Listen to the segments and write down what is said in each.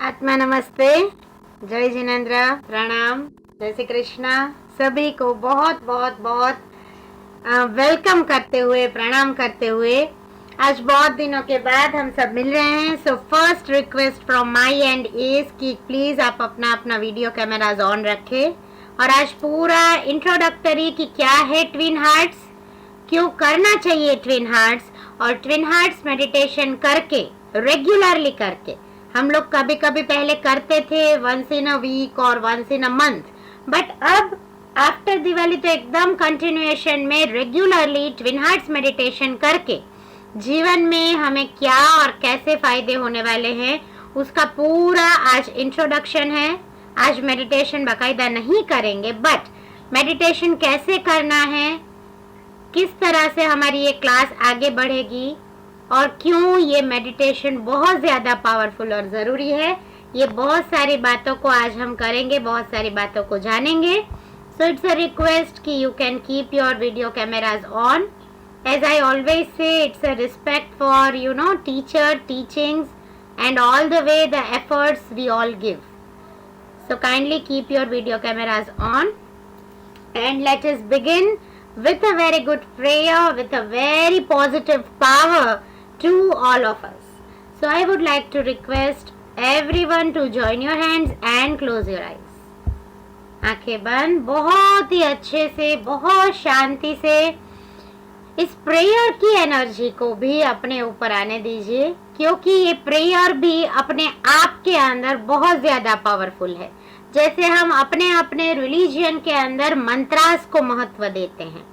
आत्मा नमस्ते, जय जिनेन्द्र, प्रणाम, जय श्री कृष्णा। सभी को बहुत बहुत बहुत वेलकम करते हुए, प्रणाम करते हुए आज बहुत दिनों के बाद हम सब मिल रहे हैं। So first request from my and is कि प्लीज आप अपना अपना वीडियो कैमराज ऑन रखें। और आज पूरा इंट्रोडक्टरी कि क्या है ट्विन हार्ट्स, क्यों करना चाहिए ट्विन हार्ट्स, और ट्विन हार्ट्स मेडिटेशन करके, रेगुलरली करके, हम लोग कभी कभी पहले करते थे वंस इन अ वीक और once in a month, but अब आफ्टर दिवाली तो एकदम कंटिन्यूएशन में रेगुलरली ट्विन हार्ट्स मेडिटेशन करके जीवन में हमें क्या और कैसे फायदे होने वाले हैं उसका पूरा आज इंट्रोडक्शन है। आज मेडिटेशन बाकायदा नहीं करेंगे, बट मेडिटेशन कैसे करना है, किस तरह से हमारी ये क्लास आगे बढ़ेगी और क्यों ये मेडिटेशन बहुत ज़्यादा पावरफुल और ज़रूरी है, ये बहुत सारी बातों को आज हम करेंगे, बहुत सारी बातों को जानेंगे। सो इट्स अ रिक्वेस्ट कि you can keep your video cameras on. As I always say, it's a respect for teacher, teachings and all the way the efforts we all give. So kindly keep your video cameras on and let us begin with a very good prayer, with a very positive power to all of us. So I would like to request everyone to join your hands and close your eyes. आंखें बंद, बहुत ही अच्छे से, बहुत शांति से इस prayer की energy को भी अपने ऊपर आने दीजिए, क्योंकि ये प्रेयर भी अपने आप के अंदर बहुत ज्यादा पावरफुल है। जैसे हम अपने अपने रिलीजियन के अंदर मंत्रास को महत्व देते हैं,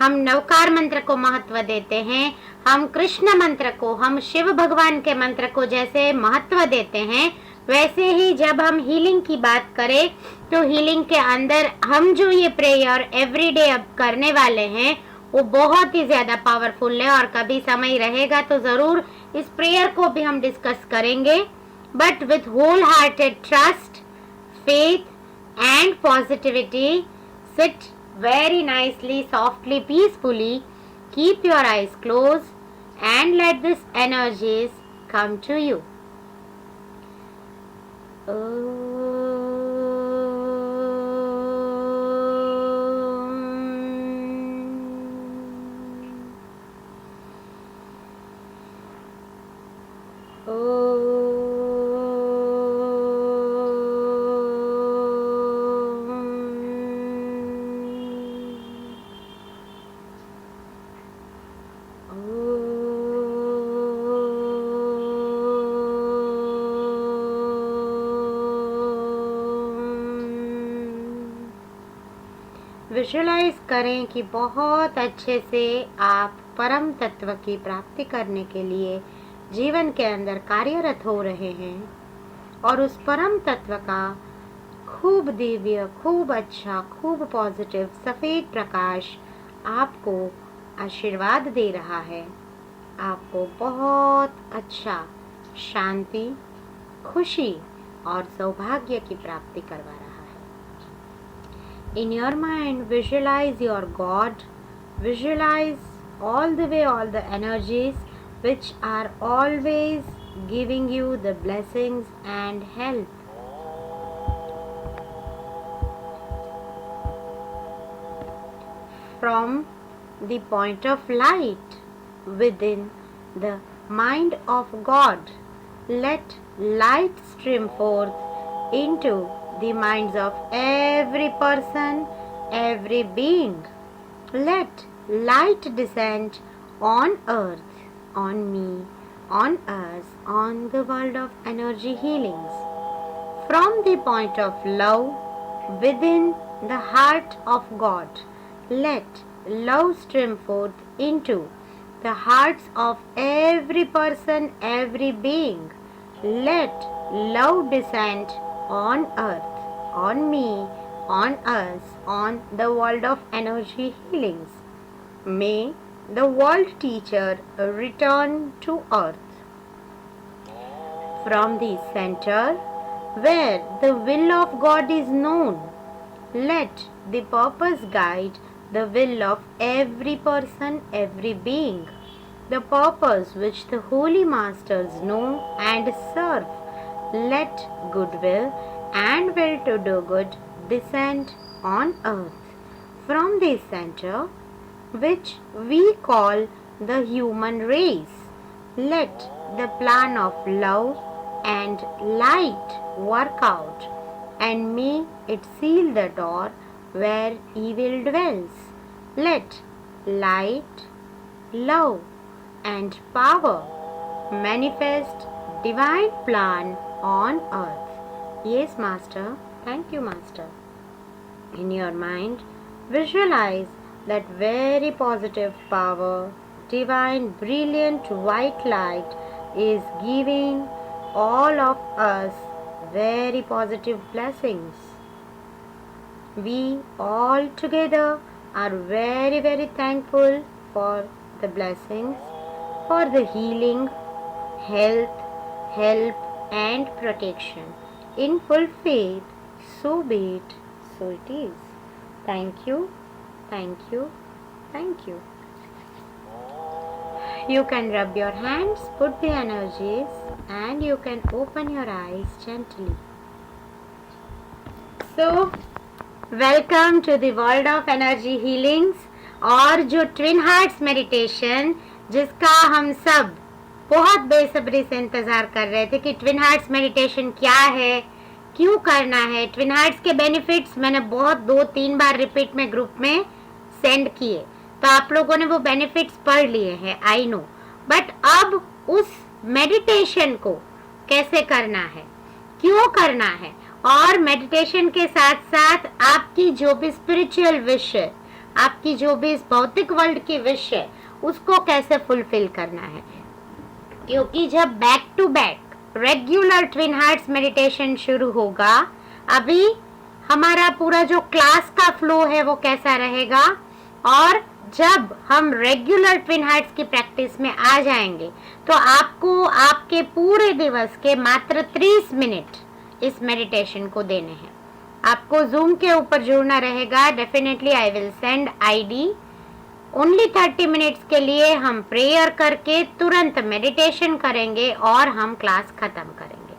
हम नवकार मंत्र को महत्व देते हैं, हम कृष्ण मंत्र को, हम शिव भगवान के मंत्र को जैसे महत्व देते हैं, वैसे ही जब हम हीलिंग की बात करें तो हीलिंग के अंदर हम जो ये प्रेयर एवरीडे अब करने वाले हैं वो बहुत ही ज्यादा पावरफुल है। और कभी समय रहेगा तो जरूर इस प्रेयर को भी हम डिस्कस करेंगे, but with wholehearted trust, faith and positivity. Sit very nicely, softly, peacefully. Keep your eyes closed and let these energies come to you. Visualise करें कि बहुत अच्छे से आप परम तत्व की प्राप्ति करने के लिए जीवन के अंदर कार्यरत हो रहे हैं और उस परम तत्व का खूब दिव्य, खूब अच्छा, खूब पॉजिटिव सफ़ेद प्रकाश आपको आशीर्वाद दे रहा है, आपको बहुत अच्छा शांति, खुशी और सौभाग्य की प्राप्ति करवा रहा है। In your mind, visualize your God, visualize all the way all the energies which are always giving you the blessings and help. From the point of light within the mind of God, let light stream forth into the minds of every person, every being. Let light descend on earth, on me, on us, on the world of energy healings. From the point of love within the heart of God, let love stream forth into the hearts of every person, every being. Let love descend on earth, on me, on us, on the world of energy healings. May the world teacher return to earth. From the center where the will of God is known, let the purpose guide the will of every person, every being. The purpose which the holy masters know and serve, Let goodwill and will to do good descend on earth from the center, which we call the human race. Let the plan of love and light work out, and may it seal the door where evil dwells. Let light, love, and power manifest divine plan on earth. Yes, Master. Thank you, Master. In your mind, visualize that very positive power, divine, brilliant white light is giving all of us very positive blessings. We all together are very, very thankful for the blessings, for the healing, health, help, and protection. In full faith, so be it, so it is. Thank you, thank you, thank you. You can rub your hands, put the energies, and you can open your eyes gently. So, welcome to the world of energy healings. और जो twin hearts meditation जिसका हम सब बहुत बेसब्री से इंतज़ार कर रहे थे कि ट्विन हार्ट्स मेडिटेशन क्या है, क्यों करना है, ट्विन हार्ट्स के बेनिफिट्स मैंने बहुत 2-3 बार रिपीट में ग्रुप में सेंड किए, तो आप लोगों ने वो बेनिफिट्स पढ़ लिए हैं, आई नो। बट अब उस मेडिटेशन को कैसे करना है, क्यों करना है, और मेडिटेशन के साथ साथ आपकी जो भी स्पिरिचुअल विश है, आपकी जो भी इस भौतिक वर्ल्ड की विश है, उसको कैसे फुलफिल करना है। क्योंकि जब back to back regular twin hearts meditation शुरू होगा, अभी हमारा पूरा जो क्लास का फ्लो है वो कैसा रहेगा, और जब हम रेगुलर ट्विन हार्ट्स की प्रैक्टिस में आ जाएंगे तो आपको आपके पूरे दिवस के मात्र 30 मिनट इस मेडिटेशन को देने हैं। आपको जूम के ऊपर जुड़ना रहेगा। Definitely I will send ID. Only 30 minutes के लिए हम प्रेयर करके तुरंत मेडिटेशन करेंगे और हम क्लास खत्म करेंगे।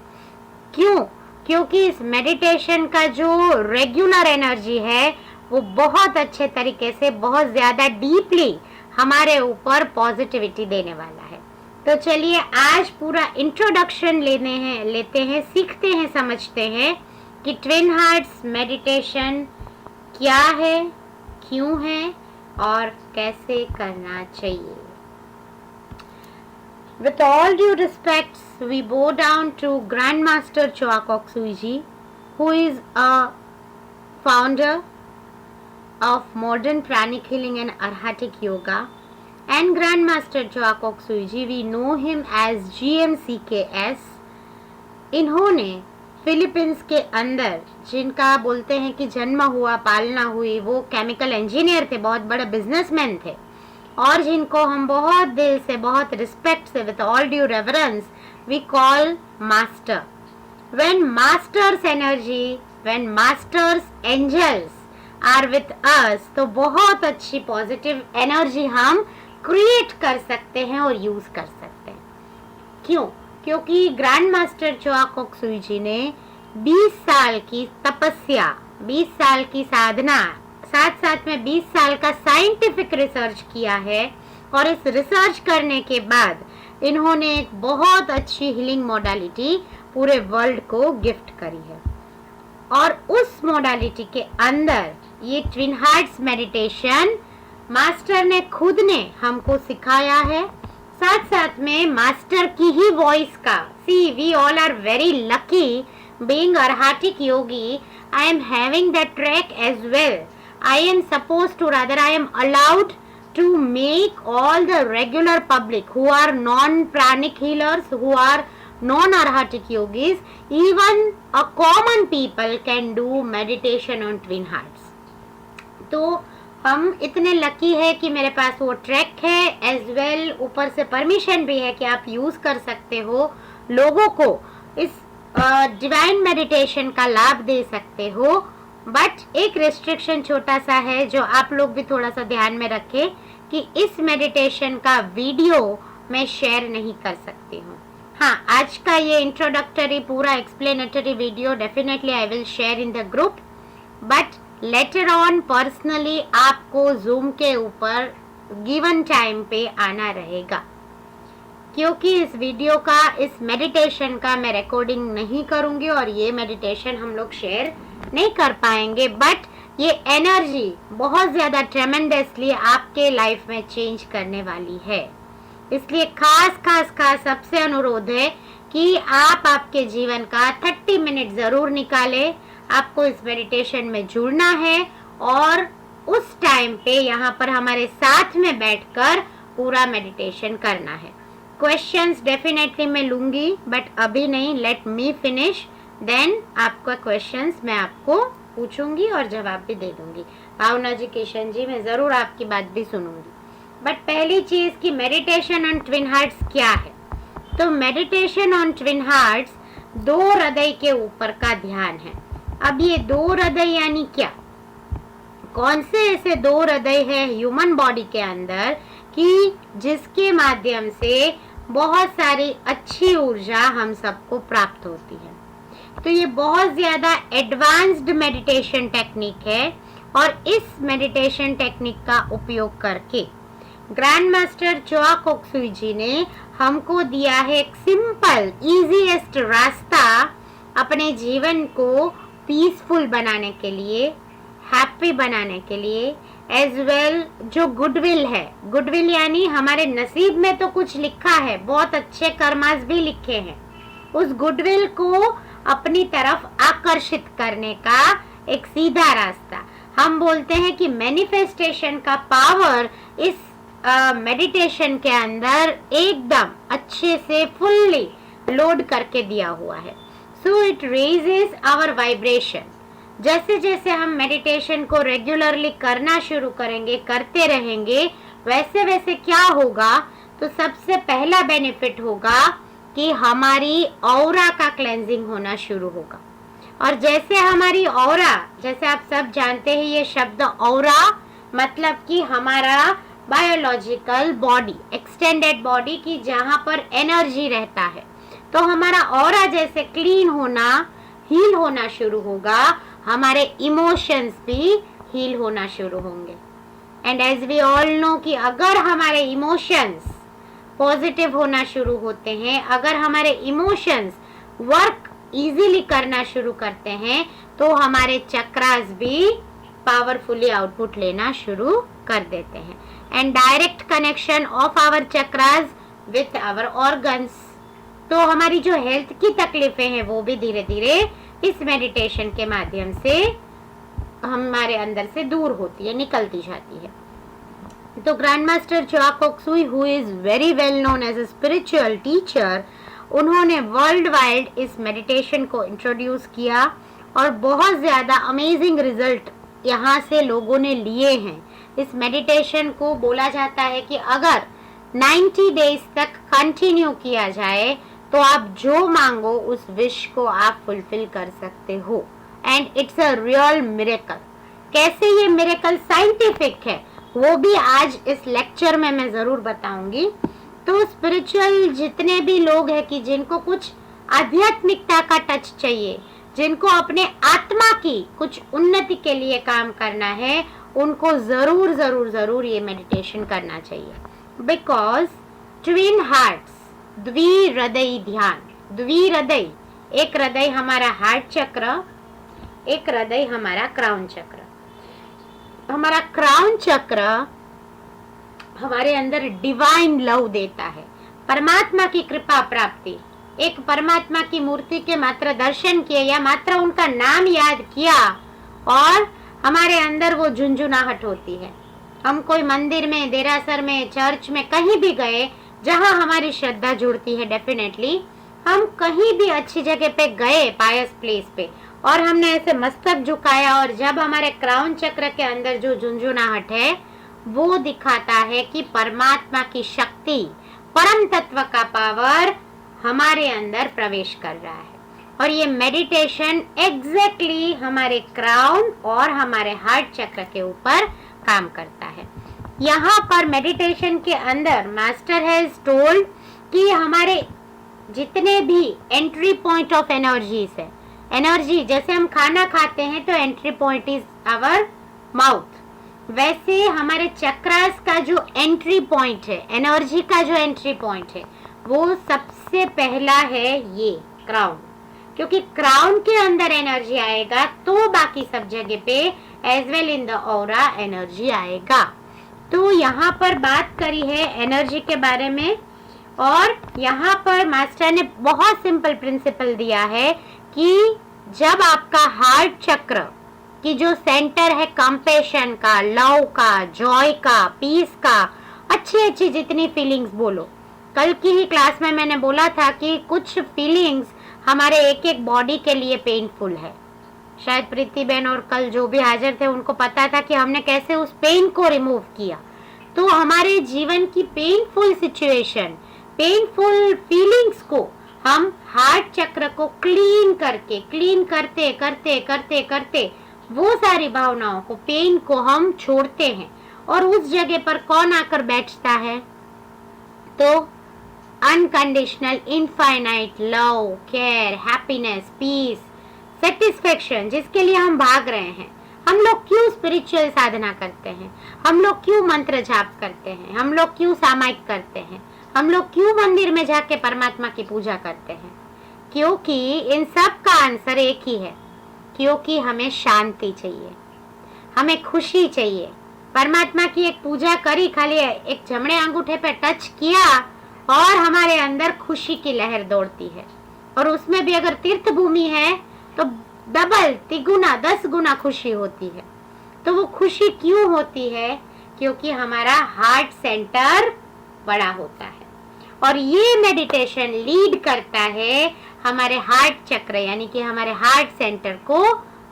क्यों? क्योंकि इस मेडिटेशन का जो रेगुलर एनर्जी है वो बहुत अच्छे तरीके से, बहुत ज़्यादा डीपली हमारे ऊपर पॉजिटिविटी देने वाला है। तो चलिए आज पूरा इंट्रोडक्शन लेते हैं, सीखते हैं, समझते हैं कि ट्विन हार्ट्स मेडिटेशन क्या है, क्यों है और कैसे करना चाहिए। With all due respects, we bow down to Grandmaster Choa Kok Sui Ji, who is a founder of modern pranic healing and arhatic yoga. And Grandmaster Choa Kok Sui Ji, we know him as GMCKS. इन्होंने Philippines के अंदर, जिनका बोलते हैं कि जन्म हुआ, पालना हुई, वो केमिकल इंजीनियर थे, बहुत बड़े बिजनेसमैन थे, और जिनको हम बहुत दिल से, बहुत रिस्पेक्ट से, with all due reverence we call master. When masters energy, when masters angels are with us, तो बहुत अच्छी पॉजिटिव एनर्जी हम क्रिएट कर सकते हैं और यूज कर सकते हैं। क्यों? क्योंकि ग्रैंड मास्टर चोआ कोक सुई जी ने 20 साल की तपस्या, 20 साल की साधना, साथ साथ में 20 साल का साइंटिफिक रिसर्च किया है, और इस रिसर्च करने के बाद इन्होंने एक बहुत अच्छी हीलिंग मोडालिटी पूरे वर्ल्ड को गिफ्ट करी है। और उस मोडालिटी के अंदर ये ट्विन हार्ट्स मेडिटेशन मास्टर ने खुद ने हमको सिखाया है। साथ साथ में मास्टर की ही वॉइस का, see we all are very lucky being arhatic yogi, I am having that track as well. I am supposed to, rather I am allowed to make all the regular public who are non-pranic healers, who are non-arhatic yogis, even a common people can do meditation on twin hearts. तो हम इतने lucky है कि मेरे पास वो track है, as well ऊपर से परमिशन भी है कि आप यूज कर सकते हो, लोगों को इस डिवाइन मेडिटेशन का लाभ दे सकते हो। बट एक रिस्ट्रिक्शन छोटा सा है जो आप लोग भी थोड़ा सा ध्यान में रखें कि इस मेडिटेशन का वीडियो मैं शेयर नहीं कर सकती हूँ। हाँ, आज का ये इंट्रोडक्टरी पूरा explanatory video definitely I will share in the group, but later on personally आपको जूम के ऊपर गिवन टाइम पे आना रहेगा, क्योंकि इस वीडियो का, इस मेडिटेशन का मैं रिकॉर्डिंग नहीं करूंगी और ये मेडिटेशन हम लोग शेयर नहीं कर पाएंगे, बट ये एनर्जी बहुत ज़्यादा ट्रेमेंडसली आपके लाइफ में चेंज करने वाली है। इसलिए खास सबसे अनुरोध है कि आप आपके जीवन का 30 मिनट ज़रूर निकालें। आपको इस मेडिटेशन में जुड़ना है और उस टाइम पे यहाँ पर हमारे साथ में बैठकर पूरा मेडिटेशन करना है। क्वेश्चंस डेफिनेटली मैं लूँगी, बट अभी नहीं, लेट मी फिनिश, देन आपका क्वेश्चंस मैं आपको पूछूंगी और जवाब भी दे दूंगी। भावना जी, किशन जी, मैं ज़रूर आपकी बात भी सुनूंगी। बट पहली चीज़ कि मेडिटेशन ऑन ट्विन हार्ट्स क्या है। तो मेडिटेशन ऑन ट्विन हार्ट्स 2 हृदय के ऊपर का ध्यान है। अब ये 2 हृदय यानी क्या, कौन से ऐसे 2 हृदय है ह्यूमन बॉडी के अंदर कि जिसके माध्यम से बहुत सारी अच्छी ऊर्जा हम सबको प्राप्त होती है। तो ये बहुत ज़्यादा एडवांस्ड मेडिटेशन टेक्निक है और इस मेडिटेशन टेक्निक का उपयोग करके ग्रैंड मास्टर चोआ कोक्सुई जी ने हमको दिया है एक सिंपल इजीएस्ट रास्ता अपने जीवन को पीसफुल बनाने के लिए, हैप्पी बनाने के लिए, एज वेल जो गुडविल है, गुडविल यानी हमारे नसीब में तो कुछ लिखा है, बहुत अच्छे कर्मास भी लिखे हैं, उस गुडविल को अपनी तरफ आकर्षित करने का एक सीधा रास्ता। हम बोलते हैं कि मैनिफेस्टेशन का पावर इस मेडिटेशन के अंदर एकदम अच्छे से फुल्ली लोड करके दिया हुआ है। So it raises our vibration. जैसे जैसे हम मेडिटेशन को रेगुलरली करना शुरू करेंगे, करते रहेंगे, वैसे वैसे क्या होगा, तो सबसे पहला बेनिफिट होगा कि हमारी ऑरा का क्लेंजिंग होना शुरू होगा। और जैसे हमारी ऑरा, जैसे आप सब जानते हैं ये शब्द ऑरा मतलब कि हमारा बायोलॉजिकल बॉडी, एक्सटेंडेड बॉडी की जहाँ पर एनर्जी रहता है, तो हमारा ऑरा जैसे क्लीन होना, हील होना शुरू होगा, हमारे इमोशंस भी हील होना शुरू होंगे। And as we all know कि अगर हमारे इमोशंस पॉजिटिव होना शुरू होते हैं, अगर हमारे इमोशंस वर्क इजीली करना शुरू करते हैं, तो हमारे चक्रास भी पावरफुली आउटपुट लेना शुरू कर देते हैं। And direct connection of our chakras with our organs, तो हमारी जो हेल्थ की तकलीफें हैं वो भी धीरे धीरे इस मेडिटेशन के माध्यम से हमारे अंदर से दूर होती है, निकलती जाती है। तो grand master Choa Kok Sui, who is very well known as a spiritual teacher, उन्होंने वर्ल्ड वाइड इस मेडिटेशन को इंट्रोड्यूस किया और बहुत ज़्यादा अमेजिंग रिजल्ट यहाँ से लोगों ने लिए हैं। इस मेडिटेशन को बोला जाता है कि अगर 90 डेज तक कंटिन्यू किया जाए तो आप जो मांगो उस विश को आप फुलफिल कर सकते हो। And it's a real miracle. कैसे ये मिरेकल साइंटिफिक है वो भी आज इस लेक्चर में मैं ज़रूर बताऊंगी। तो स्पिरिचुअल जितने भी लोग हैं कि जिनको कुछ आध्यात्मिकता का टच चाहिए, जिनको अपने आत्मा की कुछ उन्नति के लिए काम करना है, उनको ज़रूर ज़रूर ज़रूर ये मेडिटेशन करना चाहिए। बिकॉज ट्विन हार्ट्स, द्विहृदयी ध्यान, द्विहृदय, एक हृदय हमारा हार्ट चक्र, एक हृदय हमारा क्राउन चक्र। हमारा क्राउन चक्र हमारे अंदर डिवाइन लव देता है, परमात्मा की कृपा प्राप्ति। एक परमात्मा की मूर्ति के मात्र दर्शन किए या मात्र उनका नाम याद किया और हमारे अंदर वो झुंझुनाहट होती है। हम कोई मंदिर में, देरासर में, चर्च में कहीं भी गए जहां हमारी श्रद्धा जुड़ती है, डेफिनेटली हम कहीं भी अच्छी जगह पे गए, पायस प्लेस पे, और हमने ऐसे मस्तक झुकाया और जब हमारे क्राउन चक्र के अंदर जो झुंझुनाहट है वो दिखाता है कि परमात्मा की शक्ति, परम तत्व का पावर हमारे अंदर प्रवेश कर रहा है। और ये मेडिटेशन एग्जैक्टली हमारे क्राउन और हमारे हार्ट चक्र के ऊपर काम करता है। यहाँ पर मेडिटेशन के अंदर मास्टर हैज टोल्ड कि हमारे जितने भी एंट्री पॉइंट ऑफ एनर्जीज है, एनर्जी जैसे हम खाना खाते हैं तो entry point is our mouth, वैसे हमारे चक्रास का जो एंट्री पॉइंट है, एनर्जी का जो एंट्री पॉइंट है, वो सबसे पहला है ये क्राउन। क्योंकि क्राउन के अंदर एनर्जी आएगा तो बाकी सब जगह पे as well in the aura energy आएगा। तो यहाँ पर बात करी है एनर्जी के बारे में, और यहाँ पर मास्टर ने बहुत सिंपल प्रिंसिपल दिया है कि जब आपका हार्ट चक्र कि जो सेंटर है कंपैशन का, लव का, जॉय का, पीस का, अच्छी अच्छी जितनी फीलिंग्स बोलो, कल की ही क्लास में मैंने बोला था कि कुछ फीलिंग्स हमारे एक एक बॉडी के लिए पेनफुल है। शायद प्रीति बहन और कल जो भी हाजिर थे उनको पता था कि हमने कैसे उस पेन को रिमूव किया। तो हमारे जीवन की पेनफुल सिचुएशन, पेनफुल फीलिंग्स को हम हार्ट चक्र को क्लीन करते करते करते करते वो सारी भावनाओं को, पेन को हम छोड़ते हैं। और उस जगह पर कौन आकर बैठता है? तो unconditional infinite love, care, happiness, peace, satisfaction, जिसके लिए हम भाग रहे हैं। हम लोग क्यों स्पिरिचुअल साधना करते हैं? हम लोग क्यों मंत्र जाप करते हैं? हम लोग क्यों सामायिक करते हैं? हम लोग क्यों मंदिर में जाके परमात्मा की पूजा करते हैं? क्योंकि इन सब का आंसर एक ही है, क्योंकि हमें शांति चाहिए, हमें खुशी चाहिए। परमात्मा की एक पूजा करी, खाली एक जमणे अंगूठे पे टच किया और हमारे अंदर खुशी की लहर दौड़ती है। और उसमें भी अगर तीर्थ भूमि है तो डबल, तिगुना, 10 गुना खुशी होती है। तो वो खुशी क्यों होती है? क्योंकि हमारा हार्ट सेंटर बड़ा होता है। और ये मेडिटेशन लीड करता है हमारे हार्ट चक्र यानी कि हमारे हार्ट सेंटर को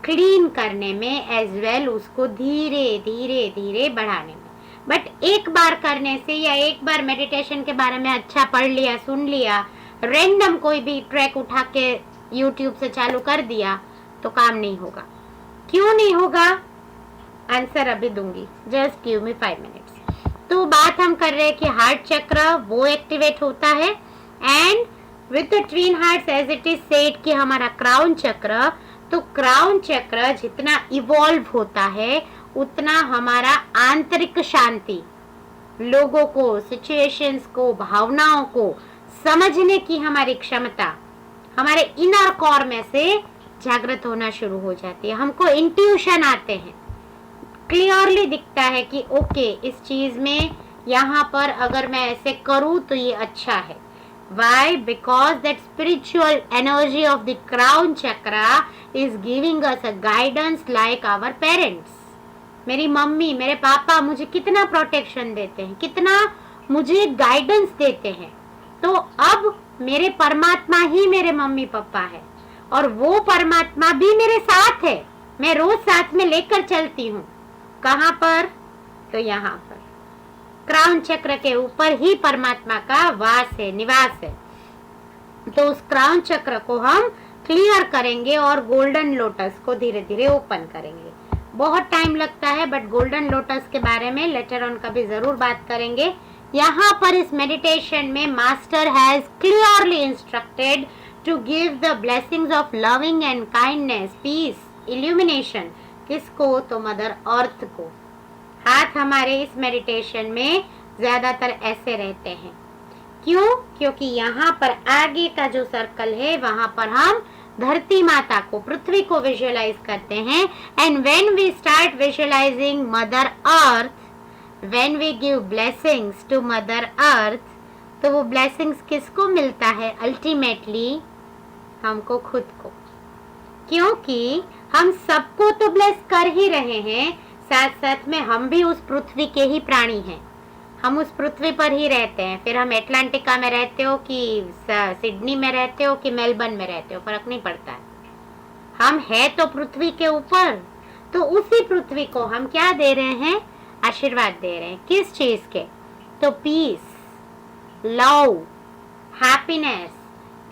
क्लीन करने में, एज वेल उसको धीरे धीरे धीरे बढ़ाने में। बट एक बार करने से या एक बार मेडिटेशन के बारे में अच्छा पढ़ लिया, सुन लिया, रैंडम कोई भी ट्रैक उठा के यूट्यूब से चालू कर दिया तो काम नहीं होगा। क्यों नहीं होगा? आंसर अभी दूंगी, जस्ट गिव मी 5 मिनट्स। तो बात हम कर रहे हैं कि हार्ट चक्र वो एक्टिवेट होता है, and with the twin hearts as it is said कि हमारा क्राउन चक्र, तो क्राउन चक्र जितना इवॉल्व होता है उतना हमारा आंतरिक शांति, लोगों को, सिचुएशंस को, भावनाओं को समझने की हमारी क्षमता हमारे इनर कोर में से जागृत होना शुरू हो जाती है। हमको इंट्यूशन आते हैं, क्लियरली दिखता है कि ओके इस चीज में यहाँ पर अगर मैं ऐसे करूँ तो ये अच्छा है। Why? Because that spiritual energy of the crown chakra is giving us a guidance like our parents. मेरी मम्मी, मेरे पापा मुझे कितना प्रोटेक्शन देते हैं, कितना मुझे गाइडेंस देते हैं। तो अब मेरे परमात्मा ही मेरे मम्मी पापा है, और वो परमात्मा भी मेरे साथ है। मैं रोज साथ में लेकर चलती हूँ। कहाँ पर? तो यहाँ पर क्राउन चक्र के ऊपर ही परमात्मा का वास है, निवास है। तो उस क्राउन चक्र को हम क्लियर करेंगे और गोल्डन लोटस को धीरे धीरे ओपन करेंगे। बहुत टाइम लगता है, बट गोल्डन लोटस के बारे में लेटर ऑन कभी जरूर बात करेंगे। यहाँ पर इस मेडिटेशन में master has clearly instructed to give the blessings of loving and kindness, peace, illumination. किसको? तो मदर अर्थ को। हाथ हमारे इस मेडिटेशन में ज्यादातर ऐसे रहते हैं। क्यों? क्योंकि यहाँ पर आगे का जो सर्कल है वहां पर हम धरती माता को, पृथ्वी को विजुअलाइज करते हैं। And when we start visualising mother earth, when we give blessings to mother earth, तो वो ब्लेसिंग्स किसको मिलता है? अल्टीमेटली हमको खुद को। क्योंकि हम सबको तो ब्लेस कर ही रहे हैं, साथ साथ में हम भी उस पृथ्वी के ही प्राणी हैं। हम उस पृथ्वी पर ही रहते हैं। फिर हम एटलांटिका में रहते हो कि सिडनी में रहते हो कि मेलबर्न में रहते हो, फर्क नहीं पड़ता है। हम है तो पृथ्वी के ऊपर। तो उसी पृथ्वी को हम क्या दे रहे हैं? आशीर्वाद दे रहे हैं। किस चीज के? तो peace, love, happiness,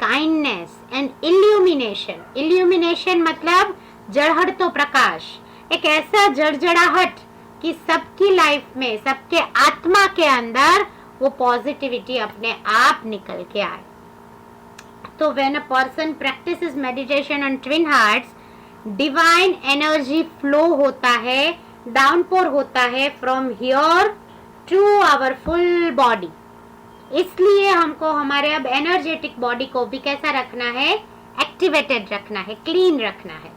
kindness and illumination. Illumination मतलब जड़हट तो प्रकाश, एक ऐसा जड़जड़ाहट कि सबकी लाइफ में, सबके आत्मा के अंदर वो पॉजिटिविटी अपने आप निकल के आए। तो when a person practises meditation on twin hearts, divine energy flow होता है, डाउनपोर होता है from here to our full body. इसलिए हमको हमारे अब एनर्जेटिक बॉडी को भी कैसा रखना है, एक्टिवेटेड रखना है, क्लीन रखना है,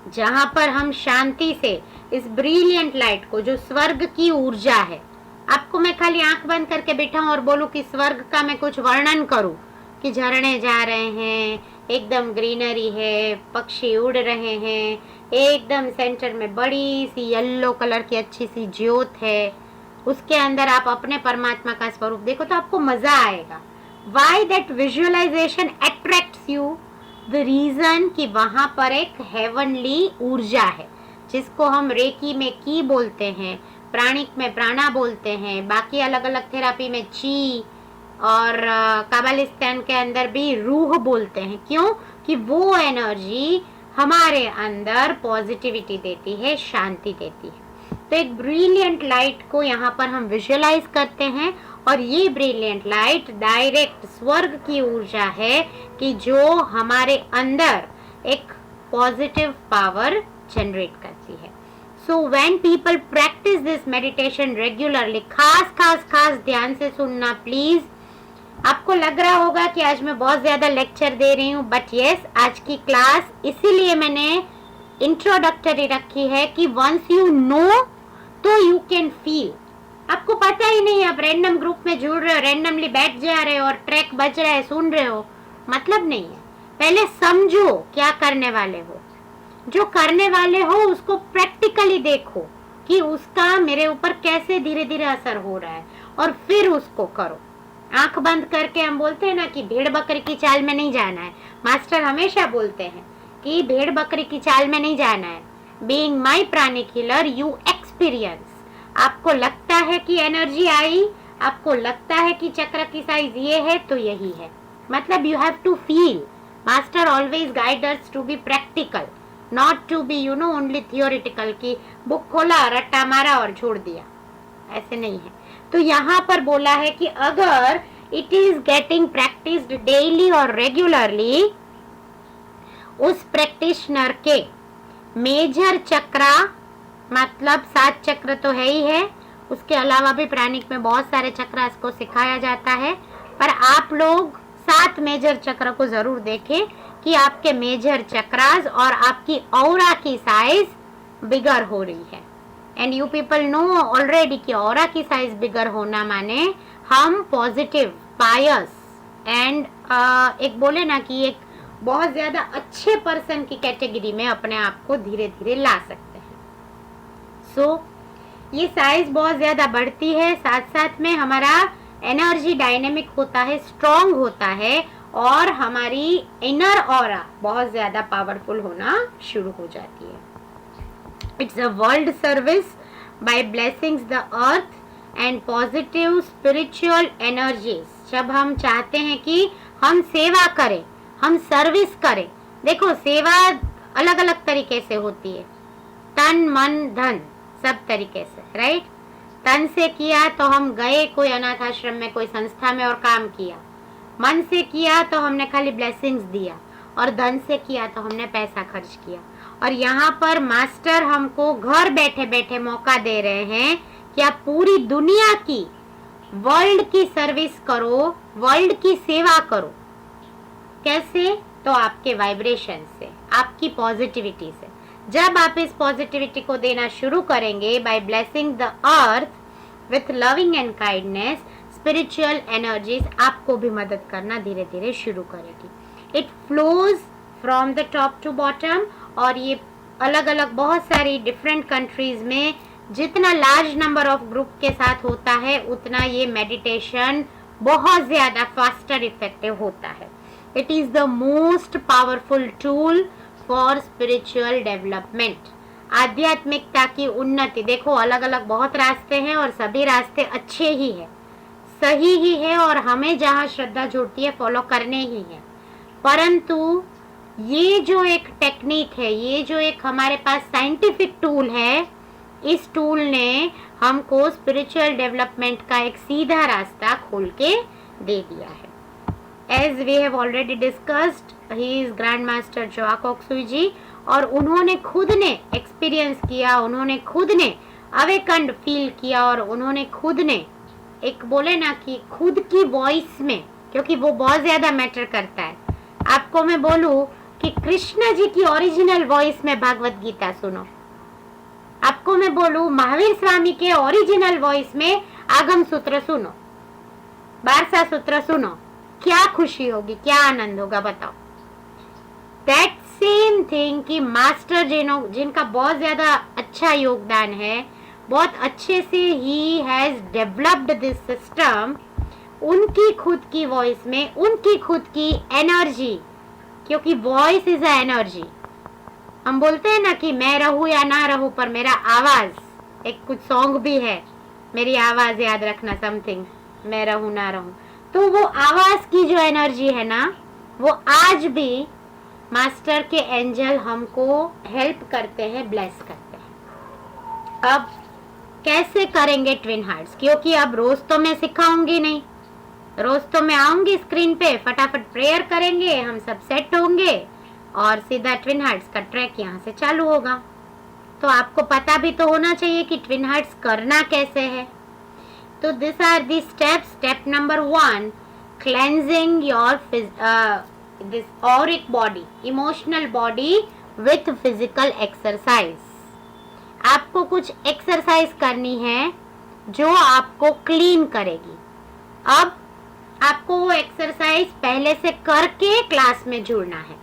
जहां पर हम शांति से इस ब्रिलियंट लाइट को, जो स्वर्ग की ऊर्जा है, आपको मैं खाली आंख बंद करके बैठा हूं और बोलूं कि स्वर्ग का मैं कुछ वर्णन करूं कि झरने जा रहे हैं, एकदम ग्रीनरी है, पक्षी उड़ रहे हैं, एकदम सेंटर में बड़ी सी येलो कलर की अच्छी सी ज्योत है, उसके अंदर आप अपने परमात्मा का स्वरूप देखो, तो आपको मजा आएगा। Why that visualisation attracts you, the reason कि वहां पर एक हेवनली ऊर्जा है, जिसको हम रेकी में की बोलते हैं, प्राणिक में प्राणा बोलते हैं, बाकी अलग अलग थेरापी में ची, और काबालिस्तान के अंदर भी रूह बोलते हैं। क्यों? कि वो एनर्जी हमारे अंदर पॉजिटिविटी देती है, शांति देती है। तो एक ब्रिलियंट लाइट को यहाँ पर हम विजुअलाइज करते हैं, और ये ब्रिलियंट लाइट डायरेक्ट स्वर्ग की ऊर्जा है कि जो हमारे अंदर एक पॉजिटिव पावर जनरेट करती है। So when people practice this meditation regularly, खास ध्यान से सुनना प्लीज। आपको लग रहा होगा कि आज मैं बहुत ज्यादा लेक्चर दे रही हूँ, बट यस, आज की क्लास इसीलिए मैंने इंट्रोडक्टरी रखी है कि वंस यू नो तो यू कैन फील। आपको पता ही नहीं, आप रैंडम ग्रुप में जुड़ रहे हो, रैंडमली बैठ जा रहे हो और ट्रैक बज रहा है, सुन रहे हो, मतलब नहीं है। पहले समझो क्या करने वाले हो, जो करने वाले हो उसको प्रैक्टिकली देखो कि उसका मेरे ऊपर कैसे धीरे धीरे असर हो रहा है, और फिर उसको करो। आंख बंद करके हम बोलते हैं ना कि भेड़ बकरी की चाल में नहीं जाना है। मास्टर हमेशा बोलते हैं कि भेड़ बकरी की चाल में नहीं जाना है। Being my pranic healer you experience. आपको लगता है कि एनर्जी आई, आपको लगता है कि चक्र की साइज ये है, तो यही है, मतलब you have to feel. Master always guide us to be practical, not to be only theoretical की बुक खोला, रट्टा मारा और छोड़ दिया, ऐसे नहीं है। तो यहाँ पर बोला है कि अगर it is getting practised daily और रेगुलरली, उस प्रैक्टिशनर के मेजर चक्रा, मतलब 7 चक्र तो है ही है, उसके अलावा भी प्राणिक में बहुत सारे चक्रास को सिखाया जाता है, पर आप लोग 7 मेजर चक्र को जरूर देखें कि आपके मेजर चक्रास और आपकी ऑरा की साइज बिगर हो रही है। And you people know already कि ऑरा की साइज बिगर होना माने हम पॉजिटिव, पायस एंड एक बोले ना कि एक बहुत ज्यादा अच्छे पर्सन की कैटेगरी में अपने आप को धीरे धीरे ला सकते हैं। सो ये साइज बहुत ज्यादा बढ़ती है, साथ साथ में हमारा एनर्जी डायनेमिक होता है, स्ट्रॉन्ग होता है, और हमारी इनर ऑरा बहुत ज्यादा पावरफुल होना शुरू हो जाती है। It's a world service by blessings the earth and positive spiritual energies. जब हम चाहते हैं कि हम सेवा करें, हम सर्विस करें, देखो सेवा अलग अलग तरीके से होती है, तन मन धन सब तरीके से, राइट। तन से किया तो हम गए कोई अनाथ आश्रम में, कोई संस्था में और काम किया। मन से किया तो हमने खाली ब्लेसिंग्स दिया, और धन से किया तो हमने पैसा खर्च किया। और यहाँ पर मास्टर हमको घर बैठे बैठे मौका दे रहे हैं कि आप पूरी दुनिया की, वर्ल्ड की सर्विस करो, वर्ल्ड की सेवा करो। कैसे? तो आपके वाइब्रेशन से, आपकी पॉजिटिविटी से। जब आप इस पॉजिटिविटी को देना शुरू करेंगे by blessing the earth with loving and kindness, spiritual energies आपको भी मदद करना धीरे धीरे शुरू करेगी। It flows from the top to bottom, और ये अलग अलग बहुत सारी डिफरेंट कंट्रीज में जितना लार्ज नंबर ऑफ ग्रुप के साथ होता है, उतना ये मेडिटेशन बहुत ज्यादा फास्टर इफेक्टिव होता है। It is the most powerful tool for spiritual development, आध्यात्मिकता की उन्नति। देखो अलग अलग बहुत रास्ते हैं, और सभी रास्ते अच्छे ही है, सही ही है, और हमें जहाँ श्रद्धा जुड़ती है फॉलो करने ही है। परंतु ये जो एक टेक्निक है, ये जो एक हमारे पास साइंटिफिक टूल है, इस टूल ने हमको स्पिरिचुअल डेवलपमेंट का एक सीधा रास्ता खोल के दे दिया है। As we have already discussed, he is grand master Choa Kok Sui ji, और उन्होंने खुद ने एक्सपीरियंस किया, उन्होंने खुद ने अवेकंड फील किया, और उन्होंने खुद ने एक बोले ना कि खुद की वॉइस में, क्योंकि वो बहुत ज्यादा मैटर करता है। आपको मैं बोलूं कि कृष्ण जी की ओरिजिनल वॉइस में भागवत गीता सुनो, आपको मैं बोलूं महावीर स्वामी के ओरिजिनल वॉइस में आगम सूत्र सुनो, बारसा सूत्र सुनो, क्या खुशी होगी, क्या आनंद होगा बताओ। दैट सेम थिंग कि मास्टर जिनका बहुत ज्यादा अच्छा योगदान है, बहुत अच्छे से he has developed this system, उनकी खुद की वॉइस में, उनकी खुद की एनर्जी, क्योंकि वॉइस इज अ एनर्जी। हम बोलते हैं ना कि मैं रहूं या ना रहूं पर मेरा आवाज, एक कुछ सॉन्ग भी है, मेरी आवाज याद रखना समथिंग, मैं रहूं ना रहूं, तो वो आवाज की जो एनर्जी है ना, वो आज भी मास्टर के एंजल हमको हेल्प करते हैं, ब्लेस करते हैं। अब कैसे करेंगे ट्विन हार्ट्स, क्योंकि अब रोज तो मैं सिखाऊंगी नहीं, रोज तो मैं आऊंगी स्क्रीन पे, फटाफट प्रेयर करेंगे, हम सब सेट होंगे और सीधा ट्विन हार्ट्स का ट्रैक यहाँ से चालू होगा। तो आपको पता भी तो होना चाहिए कि ट्विन हार्ट्स करना कैसे है। तो this are the steps. Step number 1, cleansing your this auric body, emotional body with physical exercise. आपको कुछ एक्सरसाइज करनी है जो आपको क्लीन करेगी। अब आपको वो एक्सरसाइज पहले से करके क्लास में जुड़ना है।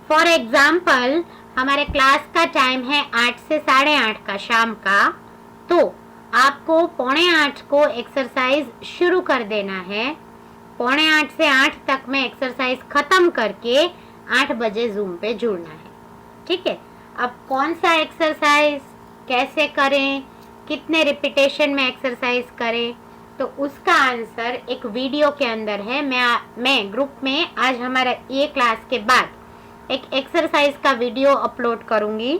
फॉर एग्जाम्पल, हमारे क्लास का टाइम है 8 से 8:30 का शाम का, तो आपको 7:45 को एक्सरसाइज शुरू कर देना है। 7:45 से 8 तक में एक्सरसाइज खत्म करके 8 बजे जूम पे जुड़ना है, ठीक है। अब कौन सा एक्सरसाइज कैसे करें, कितने रिपीटेशन में एक्सरसाइज करें, तो उसका आंसर एक वीडियो के अंदर है। मैं ग्रुप में आज हमारा ये क्लास के बाद एक एक्सरसाइज का वीडियो अपलोड करूंगी।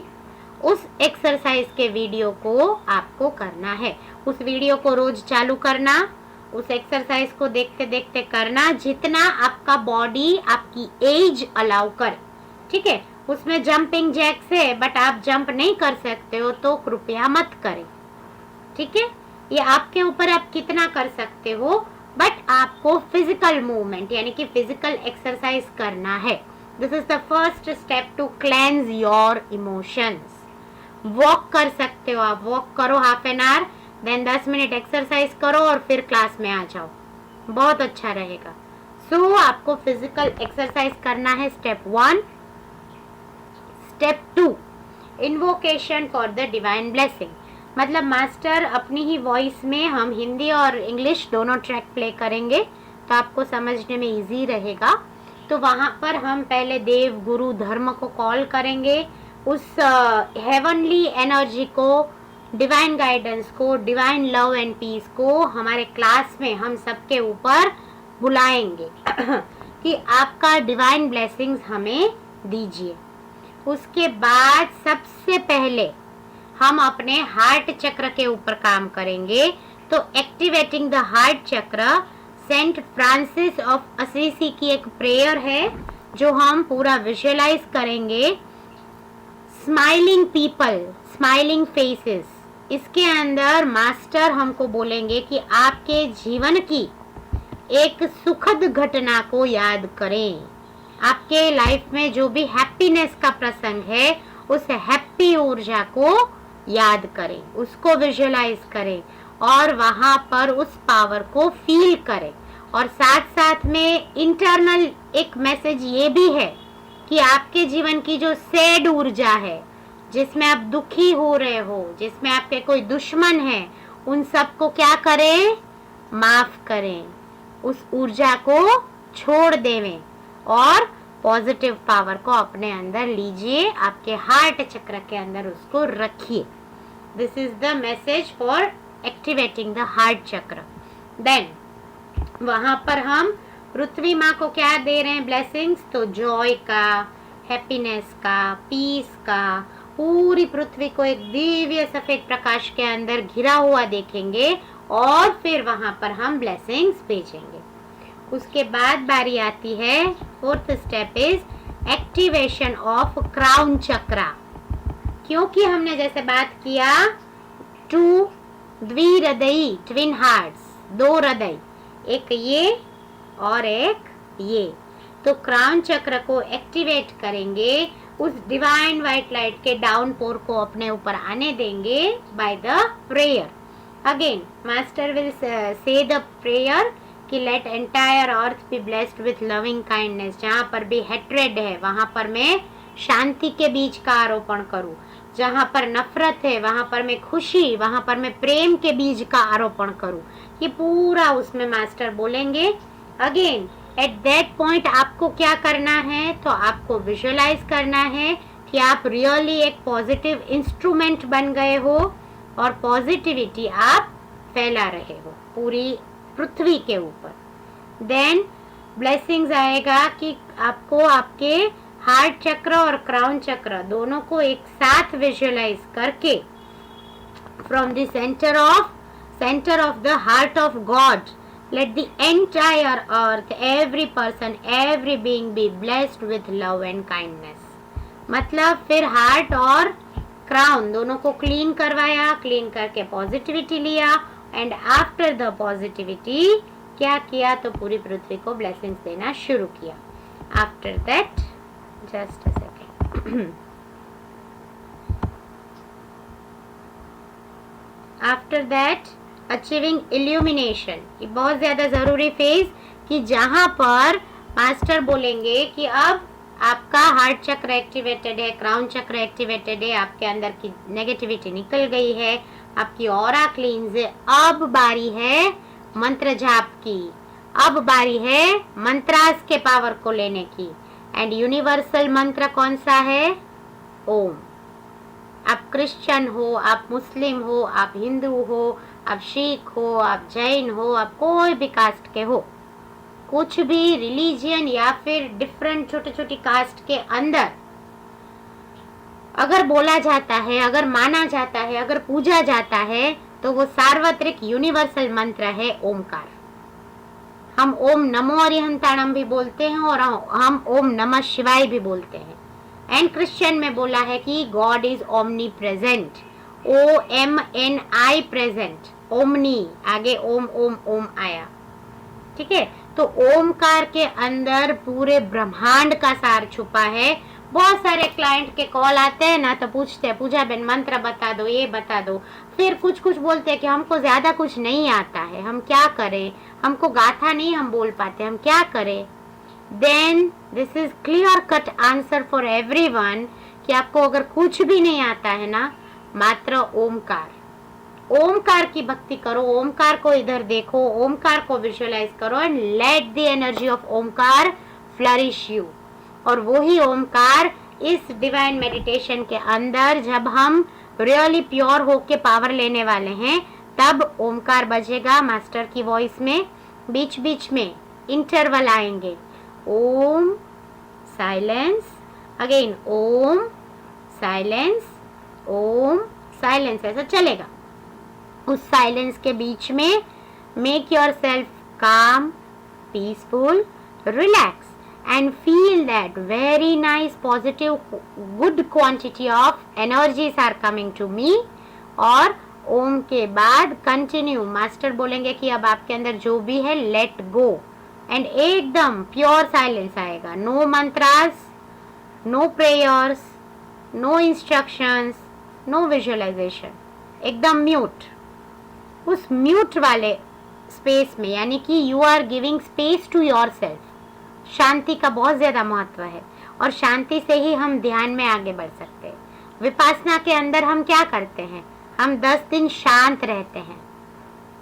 उस एक्सरसाइज के वीडियो को आपको करना है, उस वीडियो को रोज चालू करना, उस एक्सरसाइज को देखते देखते करना, जितना आपका बॉडी आपकी एज अलाउ करे, ठीक है। उसमें जंपिंग जैक्स है, बट आप जंप नहीं कर सकते हो तो कृपया मत करें, ठीक है। ये आपके ऊपर, आप कितना कर सकते हो, बट आपको फिजिकल मूवमेंट यानी कि फिजिकल एक्सरसाइज करना है। This is the first step to cleanse your emotions. Walk कर सकते हो आप, वॉक करो half an hour, then 10 minute exercise करो और फिर क्लास में आ जाओ, बहुत अच्छा रहेगा। सो आपको फिजिकल एक्सरसाइज करना है, step 1। Step 2, invocation for the divine blessing. मतलब मास्टर अपनी ही वॉइस में, हम हिंदी और इंग्लिश दोनों ट्रैक प्ले करेंगे तो आपको समझने में इजी रहेगा। तो वहाँ पर हम पहले देव, गुरु, धर्म को कॉल करेंगे, उस हेवनली एनर्जी को, डिवाइन गाइडेंस को, डिवाइन लव एंड पीस को हमारे क्लास में हम सबके ऊपर बुलाएंगे कि आपका डिवाइन ब्लेसिंग्स हमें दीजिए। उसके बाद सबसे पहले हम अपने हार्ट चक्र के ऊपर काम करेंगे। तो एक्टिवेटिंग द हार्ट चक्र, सेंट फ्रांसिस ऑफ असीसी की एक प्रेयर है जो हम पूरा विजुअलाइज करेंगे। स्माइलिंग पीपल, स्माइलिंग फेसेस, इसके अंदर मास्टर हमको बोलेंगे कि आपके जीवन की एक सुखद घटना को याद करें। आपके लाइफ में जो भी हैप्पीनेस का प्रसंग है, उस हैप्पी ऊर्जा को याद करें, उसको विजुअलाइज करें और वहां पर उस पावर को फील करें। और साथ साथ में इंटरनल एक मैसेज ये भी है कि आपके जीवन की जो सैड ऊर्जा है, जिसमें आप दुखी हो रहे हो, जिसमें आपके कोई दुश्मन है, उन सबको क्या करें, माफ करें, उस ऊर्जा को छोड़ देवें और पॉजिटिव पावर को अपने अंदर लीजिए, आपके हार्ट चक्र के अंदर उसको रखिए। This is the message for activating the heart चक्र। देन वहां पर हम पृथ्वी माँ को क्या दे रहे हैं ब्लेसिंग्स, तो जॉय का, हैप्पीनेस का, पीस का, पूरी पृथ्वी को एक दिव्य सफेद प्रकाश के अंदर घिरा हुआ देखेंगे और फिर वहां पर हम ब्लेसिंग्स भेजेंगे। उसके बाद बारी आती है, fourth step is activation of crown chakra. क्योंकि हमने जैसे बात किया टू द्विहृदयी ट्विन हार्ट्स, 2 हृदय, एक ये और एक ये, तो क्राउन चक्र को एक्टिवेट करेंगे, उस डिवाइन व्हाइट लाइट के डाउनपोर को अपने ऊपर आने देंगे by the prayer. Again master will say the prayer कि let entire earth be blessed with loving kindness. जहाँ पर भी हेट्रेड है वहाँ पर मैं शांति के बीज का आरोपण करूँ, जहाँ पर नफरत है वहाँ पर मैं खुशी, वहाँ पर मैं प्रेम के बीज का आरोपण करूँ। ये पूरा उसमें मास्टर बोलेंगे। अगेन एट दैट पॉइंट आपको क्या करना है, तो आपको विजुअलाइज करना है कि आप रियली एक पॉजिटिव इंस्ट्रूमेंट बन गए हो और पॉजिटिविटी आप फैला रहे हो पूरी पृथ्वी के ऊपर। देन ब्लेसिंग्स आएगा कि आपको आपके हार्ट चक्र और क्राउन चक्र दोनों को एक साथ विजुअलाइज करके from the centre of the heart of God let the entire earth, every person, every being be blessed with love and kindness। मतलब फिर हार्ट और क्राउन दोनों को क्लीन करवाया, क्लीन करके पॉजिटिविटी लिया, एंड आफ्टर द पॉजिटिविटी क्या किया, तो पूरी पृथ्वी को ब्लेसिंग्स देना शुरू किया। After that just a second, after that achieving illumination. ये बहुत ज्यादा जरूरी फेज कि जहां पर मास्टर बोलेंगे कि अब आपका हार्ट चक्र एक्टिवेटेड है, क्राउन चक्र एक्टिवेटेड है, आपके अंदर की नेगेटिविटी निकल गई है, आपकी ऑरा क्लींस है, अब बारी है मंत्र जाप की, अब बारी है मंत्रास के पावर को लेने की। एंड यूनिवर्सल मंत्र कौन सा है? ओम। आप क्रिश्चियन हो, आप मुस्लिम हो, आप हिंदू हो, आप सिख हो, आप जैन हो, आप कोई भी कास्ट के हो, कुछ भी रिलीजियन या फिर डिफरेंट छोटे छोटे कास्ट के अंदर अगर बोला जाता है, अगर माना जाता है, अगर पूजा जाता है, तो वो सार्वत्रिक यूनिवर्सल मंत्र है ओमकार। हम ओम नमो अरिहंताणम भी बोलते हैं और हम ओम नमः शिवाय भी बोलते हैं। एंड क्रिश्चियन में बोला है कि God is omni present, OMNI present, omni आगे ओम ओम ओम आया, ठीक है। तो ओमकार के अंदर पूरे ब्रह्मांड का सार छुपा है। बहुत सारे क्लाइंट के कॉल आते हैं ना, तो पूछते हैं पूजा बेन मंत्र बता दो, ये बता दो, फिर कुछ कुछ बोलते हैं कि हमको ज्यादा कुछ नहीं आता है, हम क्या करें, हमको गाथा नहीं हम बोल पाते, हम क्या करें। Then this is clear cut answer for everyone कि आपको अगर कुछ भी नहीं आता है ना, मात्र ओमकार, ओमकार की भक्ति करो, ओमकार को इधर देखो, ओमकार को विजुअलाइज करो and let the energy of Omkar flourish you. और वही ओमकार इस डिवाइन मेडिटेशन के अंदर जब हम रियली प्योर होके पावर लेने वाले हैं, तब ओमकार बजेगा मास्टर की वॉइस में, बीच बीच में इंटरवल आएंगे, ओम साइलेंस, अगेन ओम साइलेंस, ओम साइलेंस, ऐसा चलेगा। उस साइलेंस के बीच में मेक योर सेल्फ काम, peaceful, relax and feel that very nice positive good quantity of energies are coming to me। और ओम के बाद कंटिन्यू मास्टर बोलेंगे कि अब आपके अंदर जो भी है लेट गो, एंड एकदम प्योर साइलेंस आएगा, no mantras, no prayers, no instructions, no visualisation, एकदम म्यूट। उस म्यूट वाले स्पेस में, यानी कि you are giving space to yourself. शांति का बहुत ज्यादा महत्व है और शांति से ही हम ध्यान में आगे बढ़ सकते हैं। विपासना के अंदर हम क्या करते हैं, हम 10 दिन शांत रहते हैं,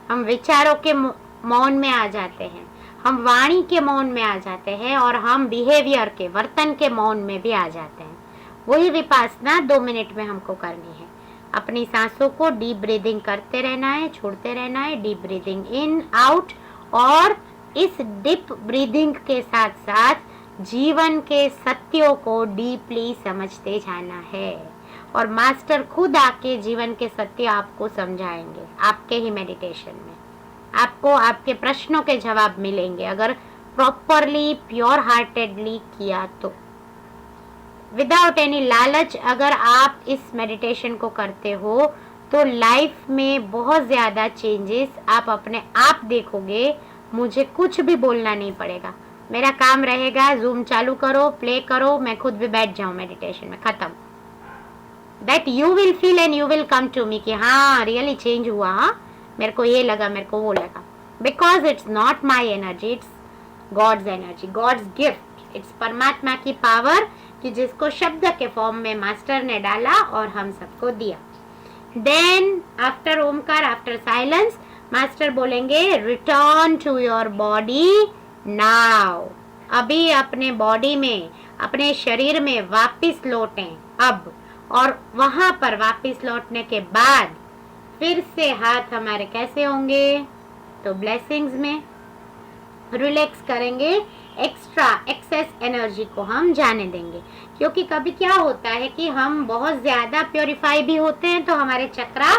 हम विचारों के मौन में आ जाते हैं, हम वाणी के मौन में आ जाते हैं, और हम बिहेवियर के, वर्तन के मौन में भी आ जाते हैं। वही विपासना 2 मिनट में हमको करनी है। अपनी सांसों को डीप ब्रीदिंग करते रहना है, छोड़ते रहना है, डीप ब्रीदिंग इन आउट, और इस डीप ब्रीदिंग के साथ साथ जीवन के सत्यों को डीपली समझते जाना है। और मास्टर खुद आके जीवन के सत्य आपको समझाएंगे आपके ही मेडिटेशन में। आपको आपके प्रश्नों के जवाब मिलेंगे। अगर प्रॉपरली प्योर हार्टेडली किया तो, विदाउट एनी लालच अगर आप इस मेडिटेशन को करते हो तो लाइफ में बहुत ज़्यादा चेंजेस आप अपने आप देखोगे। मुझे कुछ भी बोलना नहीं पड़ेगा, मेरा काम रहेगा जूम चालू करो, प्ले करो, मैं खुद भी बैठ जाऊँ मेडिटेशन में, ख़त्म। That you will feel and you will come to me कि हाँ रियली चेंज हुआ, हाँ मेरे को ये लगा, मेरे को वो लगा। Because it's not my energy, it's god's energy, god's gift, it's परमात्मा की पावर कि जिसको शब्द के फॉर्म में मास्टर ने डाला और हम सबको दिया। Then after Omkar, after silence, master बोलेंगे return to your body now. अभी अपने बॉडी में, अपने शरीर में वापस लौटें अब। और वहां पर वापस लौटने के बाद फिर से हाथ हमारे कैसे होंगे, तो ब्लेसिंग्स में रिलैक्स करेंगे, एक्स्ट्रा एक्सेस एनर्जी को हम जाने देंगे। क्योंकि कभी क्या होता है कि हम बहुत ज्यादा प्योरीफाई भी होते हैं तो हमारे चक्रा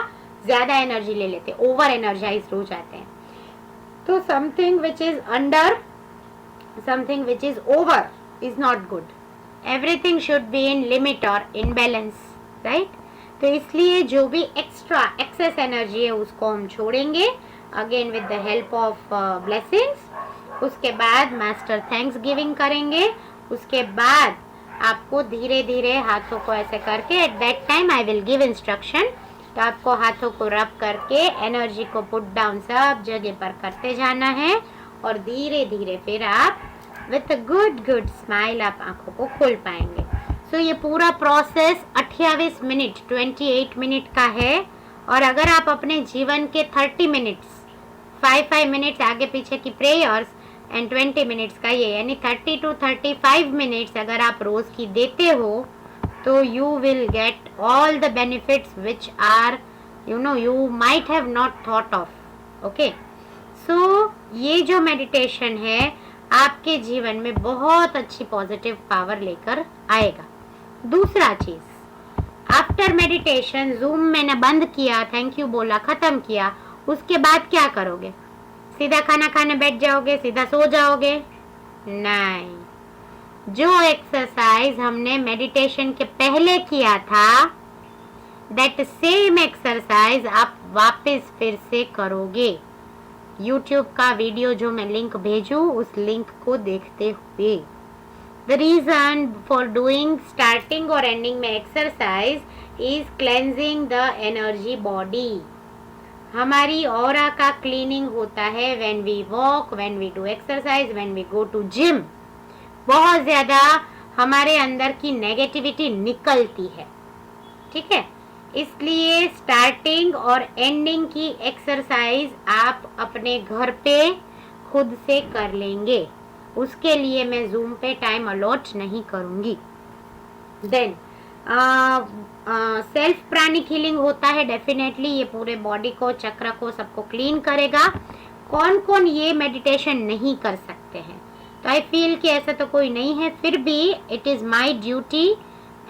ज्यादा एनर्जी ले लेते हैं, ओवर एनर्जाइज्ड हो जाते हैं। तो something which is under, something which is over is not good. Everything should be in limit और इन बैलेंस, राइट। तो इसलिए जो भी एक्स्ट्रा एक्सेस एनर्जी है उसको हम छोड़ेंगे again with the help of blessings. उसके बाद मास्टर थैंक्स गिविंग करेंगे। उसके बाद आपको धीरे धीरे हाथों को ऐसे करके, at that time I will give instruction, तो आपको हाथों को रब करके एनर्जी को पुट डाउन सब जगह पर करते जाना है। और धीरे धीरे फिर आप विथ गुड स्माइल आप आंखों को खोल पाएंगे। सो ये पूरा प्रोसेस 28 मिनट 28 मिनट का है। और अगर आप अपने जीवन के 30 मिनट्स 5 मिनट्स आगे पीछे की प्रेयर्स एंड 20 मिनट्स का ये, यानी 30 to 35 मिनट्स अगर आप रोज की देते हो तो you will get all the benefits which are you might have not thought of. Okay, so ये जो मेडिटेशन है आपके जीवन में बहुत अच्छी पॉजिटिव पावर लेकर आएगा। दूसरा चीज, आफ्टर मेडिटेशन जूम मैंने बंद किया, थैंक यू बोला, खत्म किया, उसके बाद क्या करोगे? सीधा खाना खाने बैठ जाओगे, सीधा सो जाओगे? नहीं, जो एक्सरसाइज हमने मेडिटेशन के पहले किया था दैट सेम एक्सरसाइज आप वापस फिर से करोगे। YouTube का वीडियो जो मैं लिंक भेजूं उस लिंक को देखते हुए। The reason for doing starting और एंडिंग में exercise is cleansing the energy body. हमारी ऑरा का क्लीनिंग होता है when we walk, when we do exercise, when we go to gym. बहुत ज्यादा हमारे अंदर की नेगेटिविटी निकलती है, ठीक है। इसलिए स्टार्टिंग और एंडिंग की एक्सरसाइज आप अपने घर पे खुद से कर लेंगे। उसके लिए मैं जूम पे टाइम अलॉट नहीं करूंगी। देन सेल्फ प्राणिक हीलिंग होता है डेफिनेटली, ये पूरे बॉडी को, चक्र को, सबको क्लीन करेगा। कौन कौन ये मेडिटेशन नहीं कर सकते हैं? तो आई फील कि ऐसा तो कोई नहीं है, फिर भी it is my duty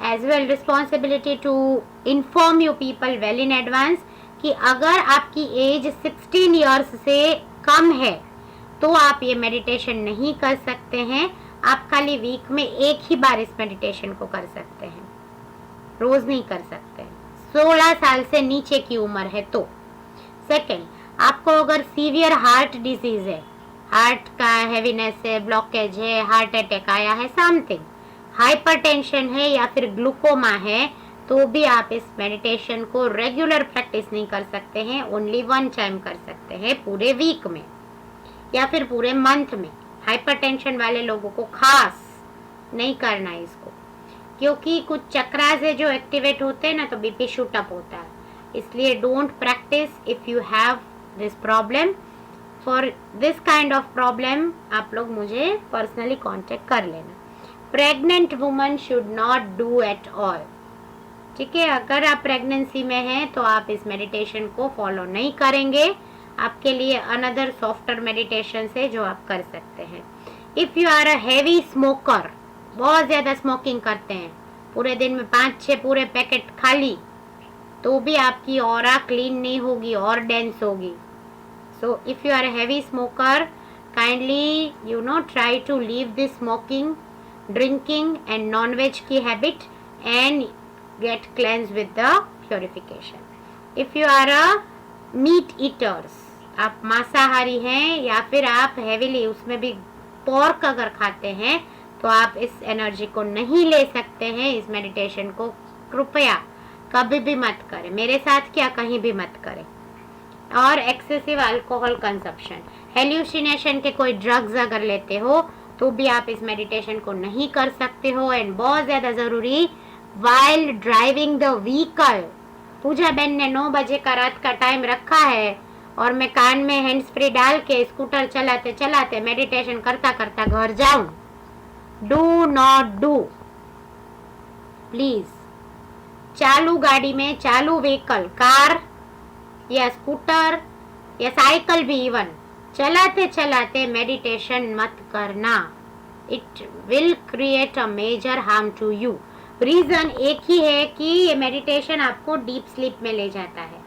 as well responsibility to inform you people well in advance कि अगर आपकी एज 16 ईयर्स से कम है तो आप ये मेडिटेशन नहीं कर सकते हैं। आप खाली वीक में एक ही बार इस मेडिटेशन को कर सकते हैं, रोज नहीं कर सकते। 16 साल से नीचे की उम्र है तो। सेकेंड, आपको अगर सीवियर हार्ट डिजीज है, हार्ट का हैवीनेस है, ब्लॉकेज है, हार्ट अटैक आया है, समथिंग, हाइपरटेंशन है या फिर ग्लूकोमा है, तो भी आप इस मेडिटेशन को रेगुलर प्रैक्टिस नहीं कर सकते हैं, ओनली 1 टाइम कर सकते हैं पूरे वीक में या फिर पूरे मंथ में। हाइपरटेंशन वाले लोगों को खास नहीं करना है इसको, क्योंकि कुछ चक्रास है जो एक्टिवेट होते हैं ना, तो बीपी शूट अप होता है। इसलिए don't practice if you have this problem. For this kind of problem आप लोग मुझे पर्सनली कांटेक्ट कर लेना। Pregnant woman should not do at all, ठीक है। अगर आप प्रेगनेंसी में हैं तो आप इस मेडिटेशन को फॉलो नहीं करेंगे। आपके लिए अनदर सॉफ्टर मेडिटेशन है जो आप कर सकते हैं। If you are a heavy smoker, बहुत ज्यादा स्मोकिंग करते हैं, पूरे दिन में 5-6 पूरे पैकेट खाली, तो भी आपकी ऑरा क्लीन नहीं होगी और डेंस होगी। So if you are a heavy smoker, kindly try to leave this smoking, drinking and non veg की habit and get cleanse with the purification. If you are a meat eaters, आप मांसाहारी हैं या फिर आप heavily उसमें भी pork अगर खाते हैं, तो आप इस एनर्जी को नहीं ले सकते हैं। इस मेडिटेशन को कृपया कभी भी मत करें, मेरे साथ क्या कहीं भी मत करें। और एक्सेसिव अल्कोहल कंजप्शन, हेल्यूसिनेशन के कोई ड्रग्स अगर लेते हो तो भी आप इस मेडिटेशन को नहीं कर सकते हो। एंड बहुत ज़्यादा ज़रूरी, वाइल ड्राइविंग द व्हीकल। पूजा बहन ने 9 बजे का रात का टाइम रखा है और मैं कान में हैंड्स फ्री डाल के स्कूटर चलाते चलाते मेडिटेशन करता करता घर जाऊं। Do not do please. चालू गाड़ी में, चालू व्हीकल, कार या स्कूटर या साइकिल भी इवन, चलाते चलाते मेडिटेशन मत करना। It will create a major harm to you. Reason एक ही है कि ये मेडिटेशन आपको डीप स्लीप में ले जाता है,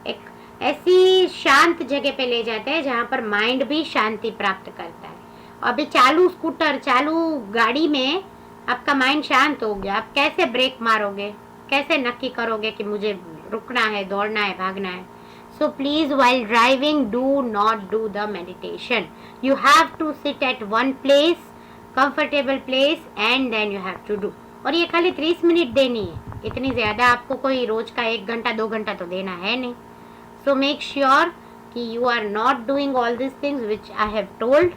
एक ऐसी शांत जगह पे ले जाता है जहाँ पर माइंड भी शांति प्राप्त करता है। अभी चालू स्कूटर, चालू गाड़ी में आपका माइंड शांत हो गया, आप कैसे ब्रेक मारोगे, कैसे नक्की करोगे कि मुझे रुकना है, दौड़ना है, भागना है। So please, while driving, do not do the meditation. You have to sit at one place, comfortable place, and then you have to do. और ये खाली 30 मिनट देनी है, इतनी ज़्यादा आपको कोई रोज का 1 घंटा 2 घंटा तो देना है नहीं। So make sure कि you are not doing all these things which I have told.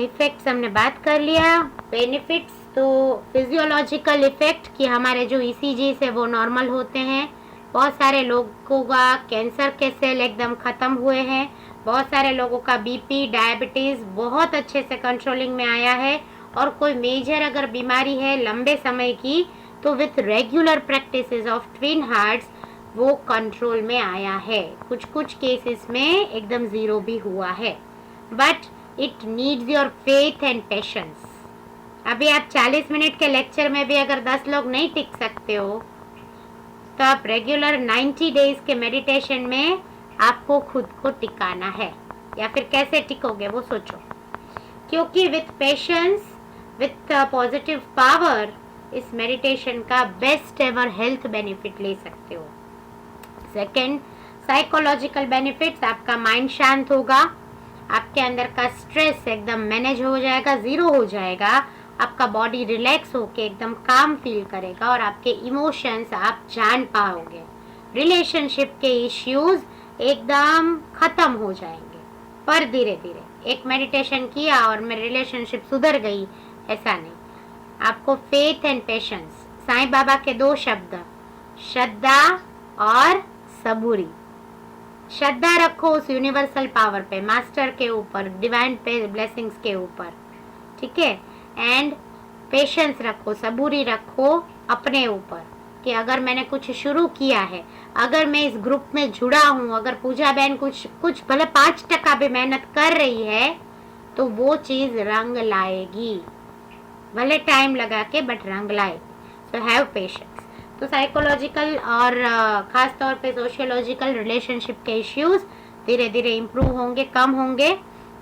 Effects हमने बात कर लिया। बेनिफिट्स, तो फिजियोलॉजिकल इफेक्ट कि हमारे जो ECG से वो नॉर्मल होते हैं। बहुत सारे लोगों का कैंसर के सेल एकदम ख़त्म हुए हैं। बहुत सारे लोगों का BP, डायबिटीज़ बहुत अच्छे से कंट्रोलिंग में आया है। और कोई मेजर अगर बीमारी है लंबे समय की, तो with regular practices of twin hearts वो कंट्रोल में आया है। कुछ कुछ केसेस में एकदम ज़ीरो भी हुआ है। But it needs your faith and patience. अभी आप 40 मिनट के लेक्चर में भी अगर 10 लोग नहीं टिक सकते हो, तो आप रेगुलर 90 डेज के मेडिटेशन में आपको खुद को टिकाना है। या फिर कैसे टिकोगे वो सोचो, क्योंकि with patience, with positive power, इस मेडिटेशन का बेस्ट एवर हेल्थ बेनिफिट ले सकते हो। सेकंड, साइकोलॉजिकल बेनिफिट्स, आपका माइंड शांत होगा, आपके अंदर का स्ट्रेस एकदम मैनेज हो जाएगा, ज़ीरो हो जाएगा, आपका बॉडी रिलैक्स होके एकदम काम फील करेगा और आपके इमोशंस आप जान पाओगे। रिलेशनशिप के इश्यूज एकदम ख़त्म हो जाएंगे। पर धीरे धीरे, एक मेडिटेशन किया और मेरी रिलेशनशिप सुधर गई, ऐसा नहीं। आपको faith and patience, Sai Baba के 2 शब्द, श्रद्धा और सबूरी। श्रद्धा रखो उस यूनिवर्सल पावर पे, मास्टर के ऊपर, डिवाइन पे ब्लेसिंग्स के ऊपर, ठीक है। एंड पेशेंस रखो, सबूरी रखो अपने ऊपर कि अगर मैंने कुछ शुरू किया है, अगर मैं इस ग्रुप में जुड़ा हूँ, अगर पूजा बहन कुछ भले 5% भी मेहनत कर रही है, तो वो चीज़ रंग लाएगी, भले टाइम लगा के, बट रंग लाएगी। So have patience. तो साइकोलॉजिकल और ख़ास तौर पे सोशियोलॉजिकल रिलेशनशिप के इश्यूज धीरे धीरे इम्प्रूव होंगे, कम होंगे।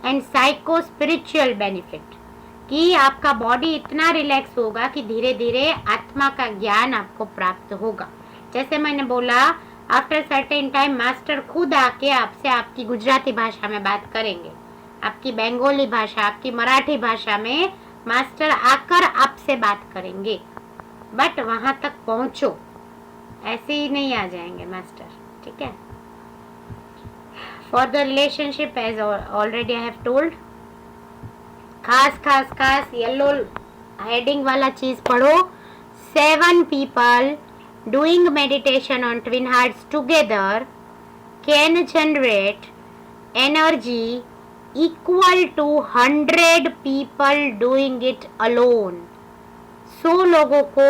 एंड साइको स्पिरिचुअल बेनिफिट कि आपका बॉडी इतना रिलैक्स होगा कि धीरे धीरे आत्मा का ज्ञान आपको प्राप्त होगा। जैसे मैंने बोला, आफ्टर सर्टेन टाइम मास्टर खुद आके आपसे आपकी गुजराती भाषा में बात करेंगे, आपकी बंगाली भाषा, आपकी मराठी भाषा में मास्टर आकर आपसे बात करेंगे। बट वहाँ तक पहुँचो, ऐसे ही नहीं आ जाएंगे मास्टर, ठीक है। For the relationship as already I have told, खास येलो हेडिंग वाला चीज पढ़ो। 7 people doing meditation on twin hearts together can generate energy equal to 100 people doing it alone। 100 लोगों को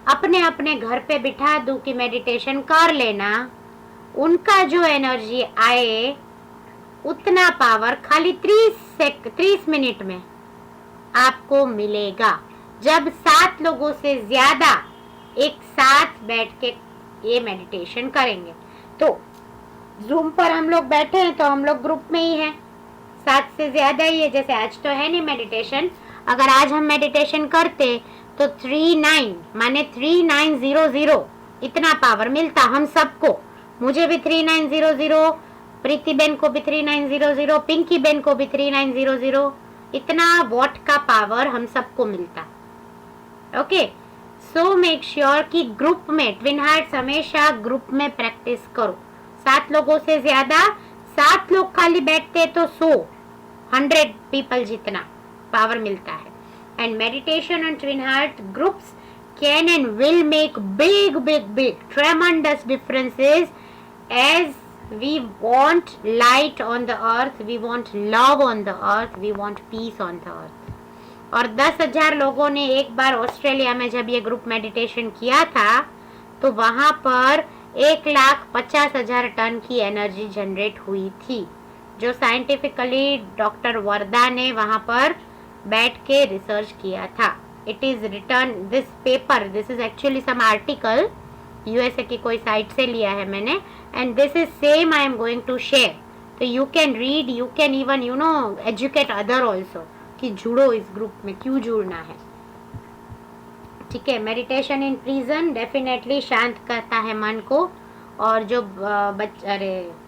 अपने अपने घर पे बिठा दूं कि मेडिटेशन कर लेना, उनका जो एनर्जी आए उतना पावर खाली 30 मिनट में आपको मिलेगा। जब 7 लोगों से ज्यादा एक साथ बैठ के ये मेडिटेशन करेंगे, तो जूम पर हम लोग बैठे हैं तो हम लोग ग्रुप में ही हैं, 7 से ज्यादा ही है, जैसे आज तो है नहीं मेडिटेशन, अगर आज हम मेडिटेशन करते तो 39 माने 3900 इतना पावर मिलता हम सबको। मुझे भी 3900, प्रीति बेन को भी 3900, पिंकी बेन को भी 3900, इतना वॉट का पावर हम सबको मिलता। ओके, सो मेक श्योर कि ग्रुप में, ट्विन हार्ट्स हमेशा ग्रुप में प्रैक्टिस करो। 7 लोगों से ज्यादा, 7 लोग खाली बैठते तो 100 पीपल जितना पावर मिलता है। And meditation on twin heart groups can and will make big big big ट्रेमेंडस differences as we want light on the earth, we want love on the earth, we want peace on the earth. और 10,000 लोगों ने एक बार Australia में जब ये group meditation किया था तो वहां पर 1,50,000 टन की एनर्जी जनरेट हुई थी, जो साइंटिफिकली डॉक्टर वर्दा ने वहां पर बैठ के रिसर्च किया था। It is return this paper, this is actually some article, USA की कोई साइट से लिया है मैंने, and this is same I am going to share, तो you can read, you can even educate other also कि जुड़ो इस ग्रुप में, क्यों जुड़ना है। ठीक है, मेडिटेशन इन प्रिजन डेफिनेटली शांत करता है मन को, और जो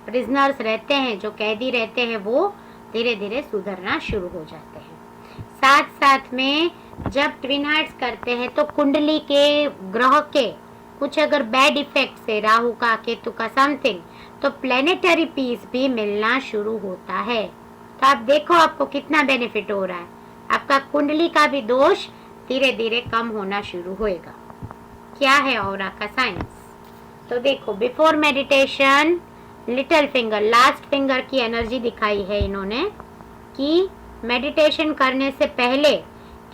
प्रिजनर्स रहते हैं, जो कैदी रहते हैं, वो धीरे धीरे सुधरना शुरू हो जाते हैं। साथ साथ में जब ट्विन हार्ट्स करते हैं तो कुंडली के ग्रह के कुछ अगर बैड इफेक्ट है, राहु का, केतु का, समथिंग, तो प्लेनेटरी पीस भी मिलना शुरू होता है। तो आप देखो आपको कितना बेनिफिट हो रहा है, आपका कुंडली का भी दोष धीरे धीरे कम होना शुरू होएगा। क्या है ऑरा का साइंस? तो देखो, before meditation little finger, last finger की एनर्जी दिखाई है इन्होंने कि मेडिटेशन करने से पहले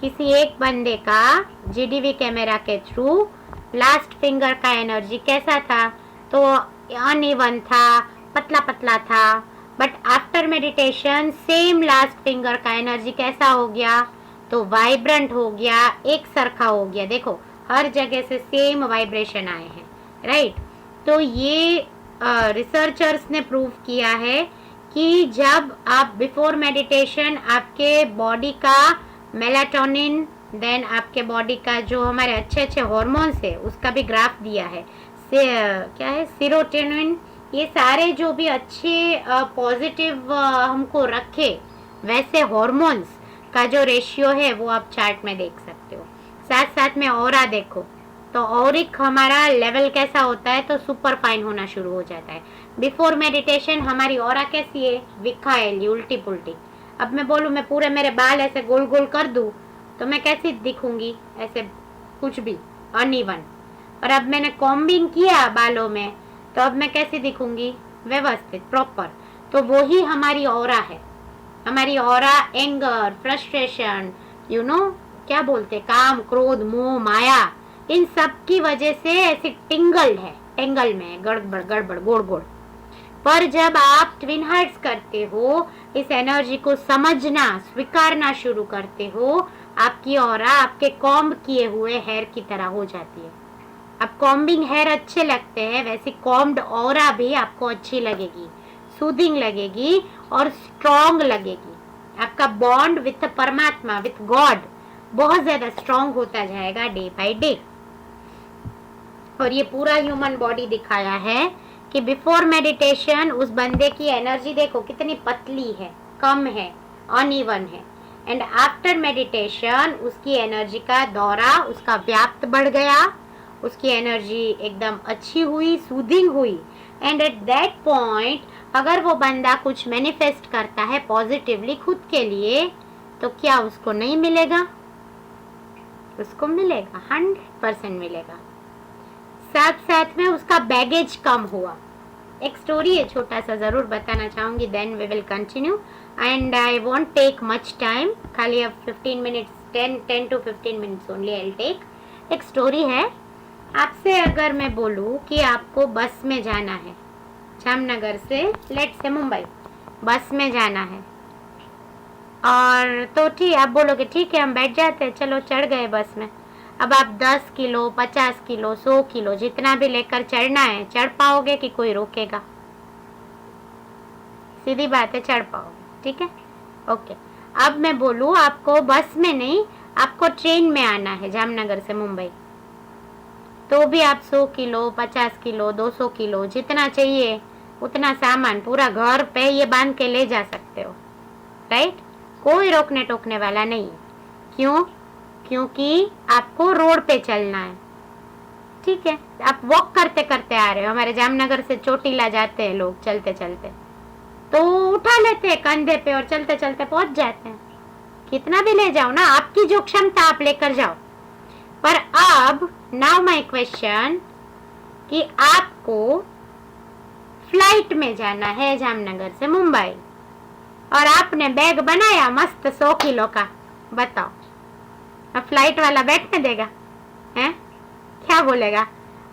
किसी एक बंदे का जीडीवी कैमरा के थ्रू लास्ट फिंगर का एनर्जी कैसा था, तो अनइवन था, पतला पतला था, but after meditation same last finger का एनर्जी कैसा हो गया, तो वाइब्रेंट हो गया, एक सरखा हो गया। देखो हर जगह से सेम वाइब्रेशन आए हैं, राइट। तो ये रिसर्चर्स ने प्रूव किया है कि जब आप बिफोर मेडिटेशन आपके बॉडी का मेलाटोनिन, देन आपके बॉडी का जो हमारे अच्छे अच्छे हॉर्मोन्स है उसका भी ग्राफ दिया है, क्या है, सीरोटोनिन, ये सारे जो भी अच्छे पॉजिटिव हमको रखे वैसे हॉर्मोन्स का जो रेशियो है वो आप चार्ट में देख सकते हो। साथ साथ में ऑरा देखो, तो ऑरिक हमारा लेवल कैसा होता है, तो सुपर फाइन होना शुरू हो जाता है। बिफोर मेडिटेशन हमारी ऑरा कैसी है, विखाएली, उल्टी पुल्टी। अब मैं बोलूँ, मैं पूरे मेरे बाल ऐसे गोल गोल कर दूँ तो मैं कैसी दिखूंगी, ऐसे कुछ भी अनइवन। और अब मैंने कॉम्बिंग किया बालों में तो अब मैं कैसी दिखूंगी, व्यवस्थित, प्रॉपर। तो वो ही हमारी ऑरा है। हमारी ऑरा एंगर, फ्रस्ट्रेशन, क्या बोलते, काम, क्रोध, मोह, माया, इन सब की वजह से ऐसी टिंगल्ड है, टेंगल में, गड़बड़ गड़बड़ गोड़ गोड़। पर जब आप ट्विन हार्ट्स करते हो, इस एनर्जी को समझना, स्वीकारना शुरू करते हो, आपकी ऑरा आपके कॉम्ब किए हुए हेयर की तरह हो जाती है। अब कॉम्बिंग हेयर अच्छे लगते हैं, वैसे कॉम्ब्ड ऑरा भी आपको अच्छी लगेगी, सूदिंग लगेगी और स्ट्रॉन्ग लगेगी। आपका बॉन्ड विथ परमात्मा, विथ गॉड बहुत ज्यादा स्ट्रॉन्ग होता जाएगा डे बाय डे। और ये पूरा ह्यूमन बॉडी दिखाया है कि बिफोर मेडिटेशन उस बंदे की एनर्जी देखो कितनी पतली है, कम है, अनइवन है, एंड आफ्टर मेडिटेशन उसकी एनर्जी का दौरा, उसका व्याप्त बढ़ गया, उसकी एनर्जी एकदम अच्छी हुई, सूदिंग हुई। एंड एट दैट पॉइंट अगर वो बंदा कुछ मैनिफेस्ट करता है पॉजिटिवली खुद के लिए, तो क्या उसको नहीं मिलेगा? उसको मिलेगा, 100% मिलेगा। साथ साथ में उसका बैगेज कम हुआ। एक स्टोरी है, छोटा सा जरूर बताना चाहूंगी, then we will continue and I won't take much time, खाली अब 15 minutes, 10 to 15 minutes only I will take. एक स्टोरी है, आपसे अगर मैं बोलूँ कि आपको बस में जाना है, जामनगर से लेट से मुंबई बस में जाना है, और तो ठीक, आप बोलोगे ठीक है हम बैठ जाते हैं, चलो चढ़ गए बस में। अब आप 10 किलो, 50 किलो, 100 किलो जितना भी लेकर चढ़ना है, चढ़ पाओगे कि कोई रोकेगा? सीधी बात है, चढ़ पाओगे, ठीक है। ओके, अब मैं बोलूँ आपको बस में नहीं, आपको ट्रेन में आना है जामनगर से मुंबई, तो भी आप 100 किलो, 50 किलो, 200 किलो जितना चाहिए उतना सामान पूरा घर पे ये बांध के ले जा सकते हो, राइट। कोई रोकने टोकने वाला नहीं है। क्यों? क्योंकि आपको रोड पे चलना है, ठीक है। आप वॉक करते करते आ रहे हो, हमारे जामनगर से चोटीला जाते हैं लोग चलते चलते, तो उठा लेते हैं कंधे पे और चलते चलते पहुंच जाते हैं। कितना भी ले जाओ ना, आपकी जो क्षमता आप लेकर जाओ। पर अब नाउ माय क्वेश्चन कि आपको फ्लाइट में जाना है जामनगर से मुंबई और आपने बैग बनाया मस्त 100 किलो का, बताओ अब फ्लाइट वाला बैठने देगा? हैं? क्या बोलेगा?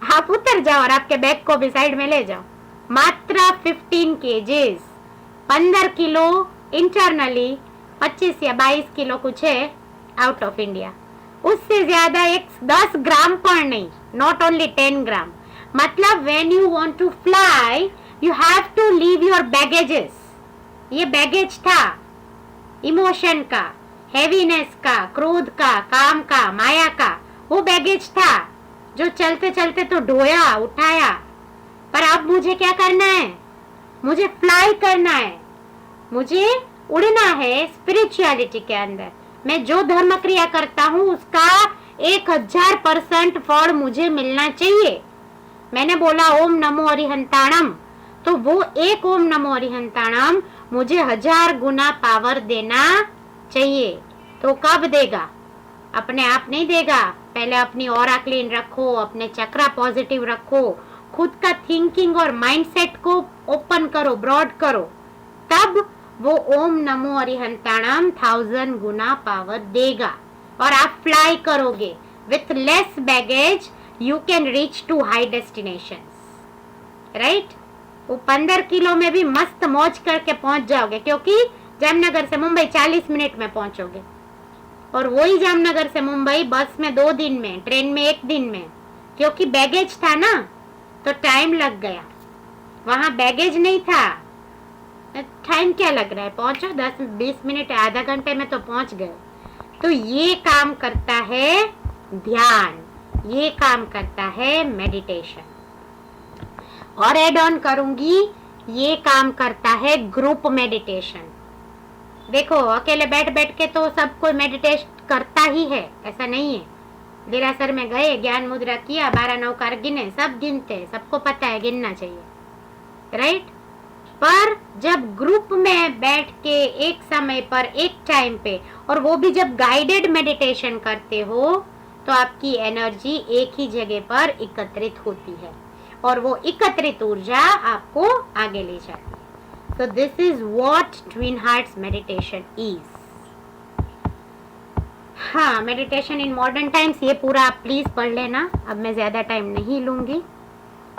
आप उतर जाओ और आपके बैग को भी साइड में ले जाओ। मात्र 15 केजीज, 15 किलो इंटरनली, 25 या 22 किलो कुछ है आउट ऑफ इंडिया। उससे ज्यादा एक 10 ग्राम पर नहीं, नॉट ओनली 10 ग्राम। मतलब when you want to fly you have to leave your baggages. ये बैगेज था इमोशन का, हैवीनेस का, क्रोध का, काम का, माया का, वो बैगेज था जो चलते चलते तो ढोया उठाया। पर अब मुझे क्या करना है? मुझे फ्लाई करना है, मुझे उड़ना है स्पिरिचुअलिटी के अंदर। मैं जो धर्म क्रिया करता हूँ उसका 1000% फल मुझे मिलना चाहिए। मैंने बोला ओम नमो अरिहंताणम, तो वो एक ओम नमो अरिहंताणम मुझे 1000 गुना पावर देना चाहिए। तो कब देगा? अपने आप नहीं देगा। पहले अपनी ऑरा क्लीन रखो, अपने चक्रा पॉजिटिव रखो, खुद का थिंकिंग और माइंडसेट को ओपन करो, ब्रॉड करो, तब वो ओम नमो अरिहंताणम 1000 गुना पावर देगा और आप फ्लाई करोगे। With less baggage you can reach to high destinations, right. वो 15 किलो में भी मस्त मौज करके पहुंच जाओगे, क्योंकि जामनगर से मुंबई 40 मिनट में पहुंचोगे। और वही जामनगर से मुंबई बस में 2 दिन में, ट्रेन में 1 दिन में। क्योंकि बैगेज था ना, तो टाइम लग गया। वहां बैगेज नहीं था, टाइम क्या लग रहा है, पहुंचो 10-20 मिनट, आधा घंटे में तो पहुंच गए। तो ये काम करता है ध्यान, ये काम करता है मेडिटेशन। और एड ऑन करूंगी, ये काम करता है ग्रुप मेडिटेशन। देखो अकेले बैठ बैठ के तो सब कोई मेडिटेट करता ही है, ऐसा नहीं है। देरासर में गए, ज्ञान मुद्रा किया, 12 नौकार गिने, सब गिनते, सबको पता है गिनना चाहिए, राइट। पर जब ग्रुप में बैठ के एक समय पर एक टाइम पे, और वो भी जब गाइडेड मेडिटेशन करते हो, तो आपकी एनर्जी एक ही जगह पर एकत्रित होती है और वो एकत्रित ऊर्जा आपको आगे ले जाती है। So this is what Twin Hearts meditation is. हाँ, मेडिटेशन इन मॉडर्न टाइम्स, ये पूरा आप प्लीज पढ़ लेना, अब मैं ज्यादा टाइम नहीं लूंगी।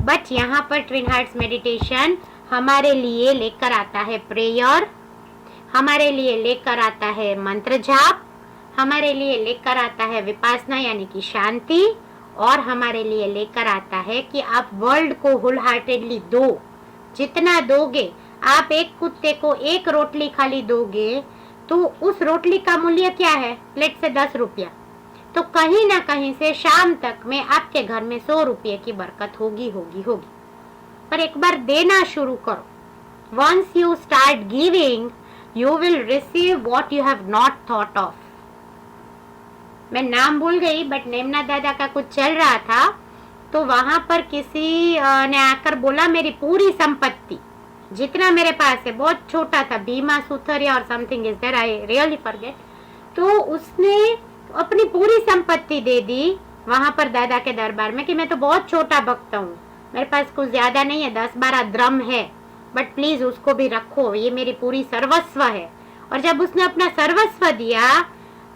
बट यहाँ पर ट्विन हार्ट्स मेडिटेशन हमारे लिए लेकर आता है प्रेयर, हमारे लिए लेकर आता है मंत्र जाप, हमारे लिए लेकर आता है विपासना यानी कि शांति, और हमारे लिए लेकर आता है कि आप वर्ल्ड को होल हार्टेडली दो। जितना दोगे, आप एक कुत्ते को एक रोटली खाली दोगे तो उस रोटली का मूल्य क्या है? प्लेट से 10 रुपया। तो कहीं ना कहीं से शाम तक में आपके घर में 100 रुपये की बरकत होगी होगी होगी। पर एक बार देना शुरू करो। Once you start giving you will receive what you have not thought of. मैं नाम भूल गई, बट नेमना दादा का कुछ चल रहा था, तो वहां पर किसी ने आकर बोला मेरी पूरी संपत्ति जितना मेरे पास है, बहुत छोटा था, भीमा सुथरिया और something is there, I really forget. तो उसने अपनी पूरी संपत्ति दे दी वहां पर दादा के दरबार में कि मैं तो बहुत छोटा भक्त हूँ, मेरे पास कुछ ज्यादा नहीं है, 10-12 द्रम है, बट प्लीज उसको भी रखो, ये मेरी पूरी सर्वस्व है। और जब उसने अपना सर्वस्व दिया,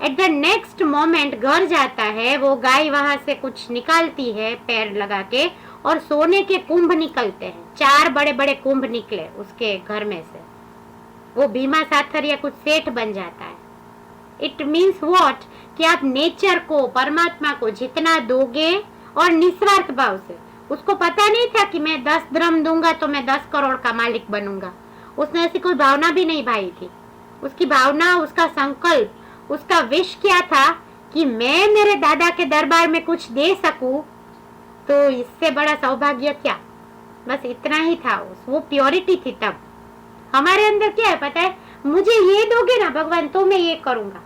एट द नेक्स्ट मोमेंट घर जाता है, वो गाय वहां से कुछ निकालती है पैर लगा के, और सोने के कुंभ निकलते हैं, 4 बड़े बड़े कुंभ निकले उसके घर में से। वो भीमा साथरिया कुछ सेठ बन जाता है। इट मीन्स व्हाट, कि आप नेचर को, परमात्मा को जितना दोगे और निस्वार्थ भाव से। उसको पता नहीं था कि मैं 10 द्रम दूंगा तो मैं 10 करोड़ का मालिक बनूंगा, उसने ऐसी कोई भावना भी नहीं भाई थी। उसकी भावना, उसका संकल्प, उसका विश क्या था कि मैं मेरे दादा के दरबार में कुछ दे सकूं, तो इससे बड़ा सौभाग्य क्या। बस इतना ही था, वो प्योरिटी थी। तब हमारे अंदर क्या है पता है, मुझे ये दोगे ना भगवान तो मैं ये करूंगा,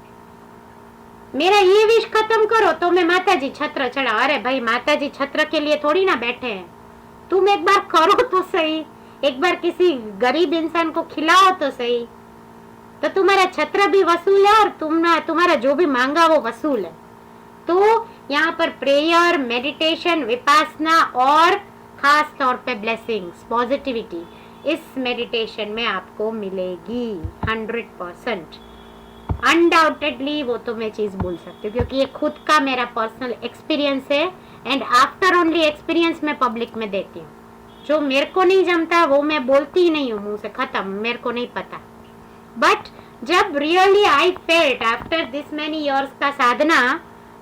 मेरा ये विश खत्म करो तो मैं माताजी छत्र चढ़ा। अरे भाई, माताजी छत्र के लिए थोड़ी ना बैठे हैं, तुम एक बार करो तो सही, एक बार किसी गरीब इंसान को खिलाओ तो सही, तो तुम्हारा छत्र भी वसूल है और तुम्हारा जो भी मांगा वो वसूल है। तो यहाँ पर प्रेयर, मेडिटेशन, विपासना और खास तौर पे ब्लेसिंग्स, पॉजिटिविटी इस मेडिटेशन में आपको मिलेगी 100%। अनडाउटेडली वो तो मैं चीज बोल सकती हूँ, क्योंकि ये खुद का मेरा पर्सनल एक्सपीरियंस है एंड आफ्टर ओनली एक्सपीरियंस मैं पब्लिक में देती हूँ। जो मेरे को नहीं जमता वो मैं बोलती ही नहीं हूँ मुंह से, खत्म, मेरे को नहीं पता। बट जब really I felt after this many years का साधना,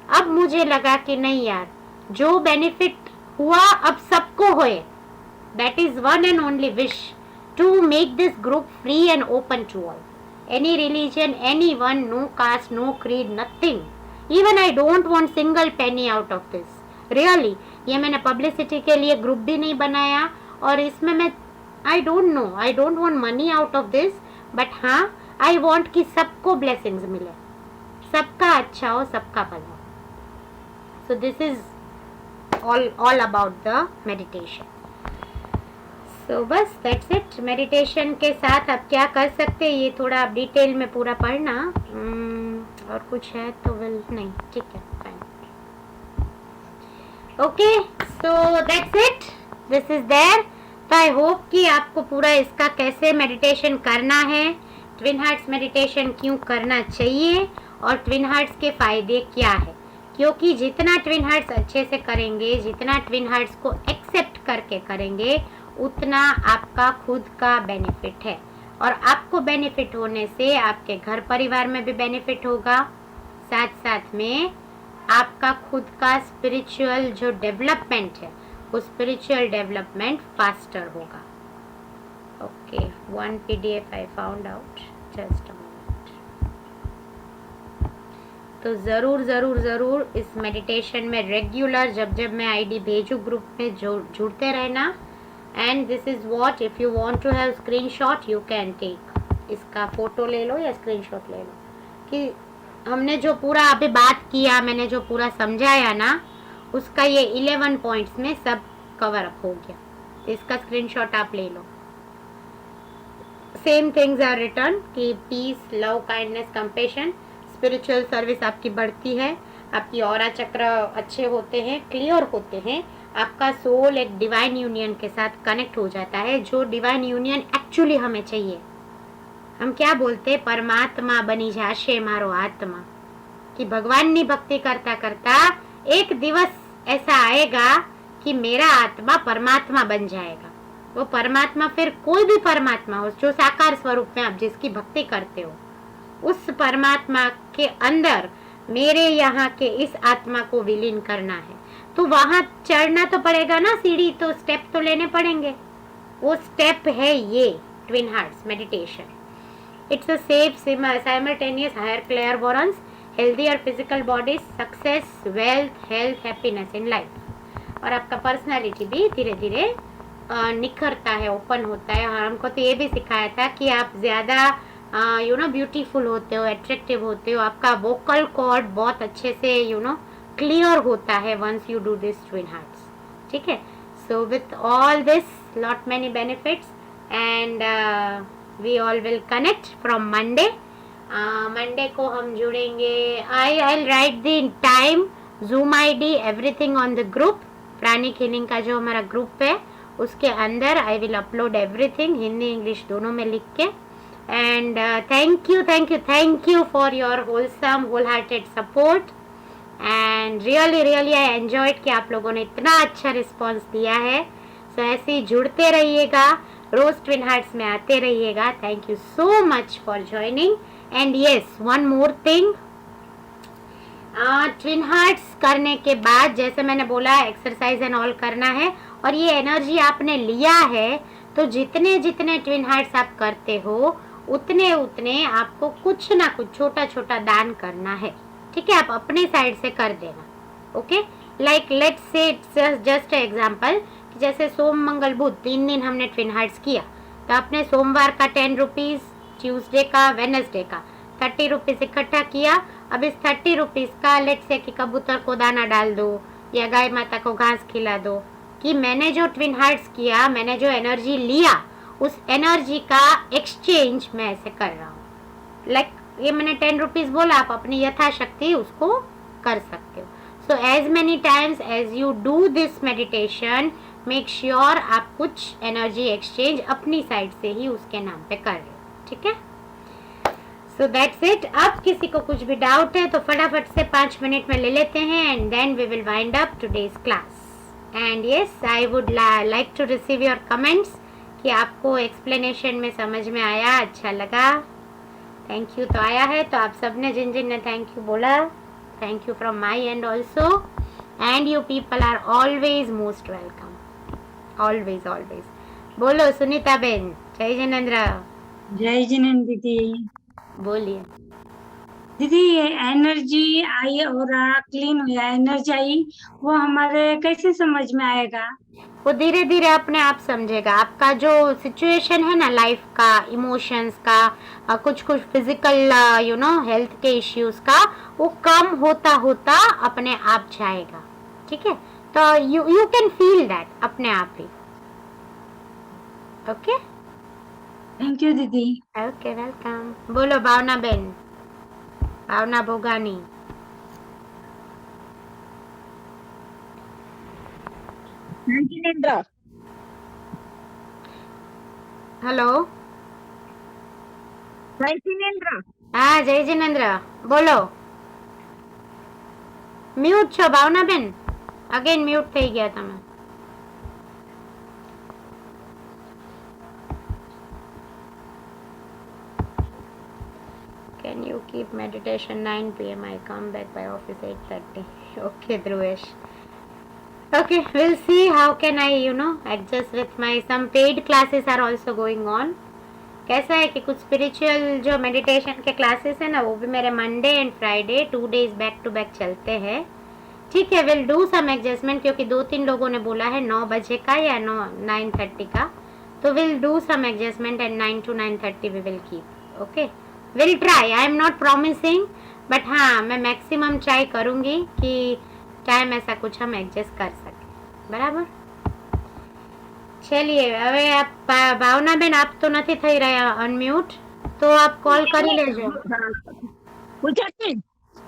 अब मुझे लगा कि नहीं यार, जो बेनिफिट हुआ अब सबको होए। That is one and only wish, to make this group free and open to all, any religion, any one, no caste, no creed, nothing. Even I don't want single penny out of this. Really ये मैंने publicity के लिए group भी नहीं बनाया, और इसमें मैं आई don't want money out of this, but हाँ आई वांट कि सबको ब्लेसिंग्स मिले, सबका अच्छा हो, सबका भला हो। So this is all about the meditation. So बस that's it। मेडिटेशन के साथ आप क्या कर सकते हैं ये थोड़ा आप डिटेल में पूरा पढ़ना। और कुछ है तो वेल नहीं, ठीक है, fine, okay. So that's it, this is there. तो आई होप कि आपको पूरा इसका कैसे मेडिटेशन करना है, ट्विन हार्ट्स मेडिटेशन क्यों करना चाहिए और ट्विन हार्ट्स के फायदे क्या है। क्योंकि जितना ट्विन हार्ट्स अच्छे से करेंगे, जितना ट्विन हार्ट्स को एक्सेप्ट करके करेंगे, उतना आपका खुद का बेनिफिट है। और आपको बेनिफिट होने से आपके घर परिवार में भी बेनिफिट होगा, साथ साथ में आपका खुद का स्पिरिचुअल जो डेवलपमेंट है वो स्पिरिचुअल डेवलपमेंट फास्टर होगा। Okay, one PDF I found out, just तो ज़रूर ज़रूर ज़रूर इस मेडिटेशन में रेगुलर जब मैं आईडी भेजूँ ग्रुप में जुड़ते रहना। And this is what, if you want to have screenshot you can take, इसका फ़ोटो ले लो या स्क्रीनशॉट ले लो कि हमने जो पूरा अभी बात किया, मैंने जो पूरा समझाया ना, उसका ये 11 पॉइंट्स में सब कवर अप हो गया। इसका स्क्रीनशॉट आप ले लो। सेम थिंग्स आर रिटर्न कि peace, love, kindness, compassion, spiritual service आपकी बढ़ती है, आपकी ऑरा चक्र अच्छे होते हैं, क्लियर होते हैं, आपका सोल एक डिवाइन यूनियन के साथ कनेक्ट हो जाता है, जो डिवाइन यूनियन एक्चुअली हमें चाहिए। हम क्या बोलते, परमात्मा बनी जाशे मारो आत्मा, कि भगवान की भक्ति करता करता एक दिवस ऐसा आएगा कि मेरा आत्मा परमात्मा बन जाएगा। वो परमात्मा फिर कोई भी परमात्मा हो, जो साकार स्वरूप में आप जिसकी भक्ति करते हो, उस परमात्मा के अंदर मेरे यहाँ के इस आत्मा को विलीन करना है। तो वहां चढ़ना तो पड़ेगा ना, सीढ़ी तो स्टेप तो लेने पड़ेंगे। वो स्टेप है ये twin hearts meditation. It's a safe simultaneous higher clairvoyance, healthier physical body, success, wealth, health, happiness in life. और आपका पर्सनालिटी भी धीरे धीरे निखरता है, ओपन होता है। और हमको तो ये भी सिखाया था कि आप ज़्यादा ब्यूटीफुल होते हो, अट्रैक्टिव होते हो, आपका वोकल कॉर्ड बहुत अच्छे से क्लियर होता है once you do this twin hearts, ठीक है। So with all this lot many benefits and we all will connect from Monday. Monday को हम जुड़ेंगे। I write the time, Zoom ID, everything on the group. Pranic healing का जो हमारा group है उसके अंदर I will upload everything, Hindi English दोनों में लिख के। And thank you for your wholesome, wholehearted support and really I enjoyed कि आप लोगों ने इतना अच्छा रिस्पॉन्स दिया है। सो ऐसे ही जुड़ते रहिएगा, रोज ट्विन हार्ट्स में आते रहिएगा। Thank you so much for joining. And yes, one more thing, twin hearts करने के बाद जैसे मैंने बोला एक्सरसाइज एंड ऑल करना है, और ये एनर्जी आपने लिया है तो जितने ट्विन हार्ट्स आप करते हो उतने उतने आपको कुछ ना कुछ छोटा छोटा दान करना है, ठीक है। आप अपने साइड से कर देना, okay. Like let's say just example, जैसे सोम मंगल बुध 3 दिन हमने ट्विन हार्ट्स किया, तो आपने सोमवार का 10 रुपीज, ट्यूसडे का, वेनसडे का 30 रुपीज इकट्ठा किया। अब इस 30 रुपीज का लेट्स से कि कबूतर को दाना डाल दो या गाय माता को घास खिला दो, कि मैंने जो ट्विन हार्ट्स किया, मैंने जो एनर्जी लिया, उस एनर्जी का एक्सचेंज मैं ऐसे कर रहा हूँ। लाइक ये मैंने 10 रुपीज बोला, आप अपनी यथाशक्ति उसको कर सकते हो। So as many times as you do this meditation, make sure आप कुछ एनर्जी एक्सचेंज अपनी साइड से ही उसके नाम पे कर रहे हो, ठीक है। सो दैट्स इट। अब किसी को कुछ भी डाउट है तो फटाफट से 5 मिनट में ले लेते हैं, and then we will wind up today's class. And yes, I would like to receive your comments कि आपको एक्सप्लेनेशन में समझ में आया, अच्छा लगा। थैंक यू तो आया है, तो आप सबने जिन जिन ने थैंक यू बोला, thank you from my end also. And you people are always most welcome, always always. बोलो सुनीता बेन, जय जिनेन्द्र। जय जिनेन्द्र दीदी। बोलिए दीदी, ये एनर्जी आई और क्लीन हुआ एनर्जी आई, वो हमारे कैसे समझ में आएगा? वो धीरे धीरे अपने आप समझेगा। आपका जो सिचुएशन है ना लाइफ का, इमोशंस का, कुछ कुछ फिजिकल हेल्थ के इश्यूज का, वो कम होता होता अपने आप जाएगा, ठीक है। तो यू कैन फील दैट अपने आप ही, ओके। थैंक यू दीदी। Okay, welcome. बोलो भावना बेन, भावना भोगानी। जय जिनेन्द्र। हेलो। जय जिनेन्द्र। हाँ जय जिनेन्द्र, बोलो। म्यूट छो भावना बेन, अगेन म्यूट થઈ ગયા તમે। Can you keep meditation 9 p.m. I come back by office 8:30. Okay, Dhruvesh. Okay, we'll see how can I adjust with my some paid classes are also going on. कैसा है कि कुछ spiritual जो meditation के classes है ना, वो भी मेरे Monday and Friday 2 days back to back चलते हैं, ठीक है। विल डू सम एडजस्टमेंट, क्योंकि 2-3 लोगों ने बोला है 9 बजे का या 9:30 का, तो will do some adjustment and 9 to 9:30 we will keep, okay. Will try, I am not promising, but हाँ मैं मैक्सिमम ट्राई करूँगी कि टाइम ऐसा कुछ हम एडजस्ट कर सकें, बराबर। चलिए હવે આપ ભાવનાબેન આપ તો નથી થઈ રહ્યા અનમ્યુટ, તો આપ કોલ કરી લેજો। ગુજરાતી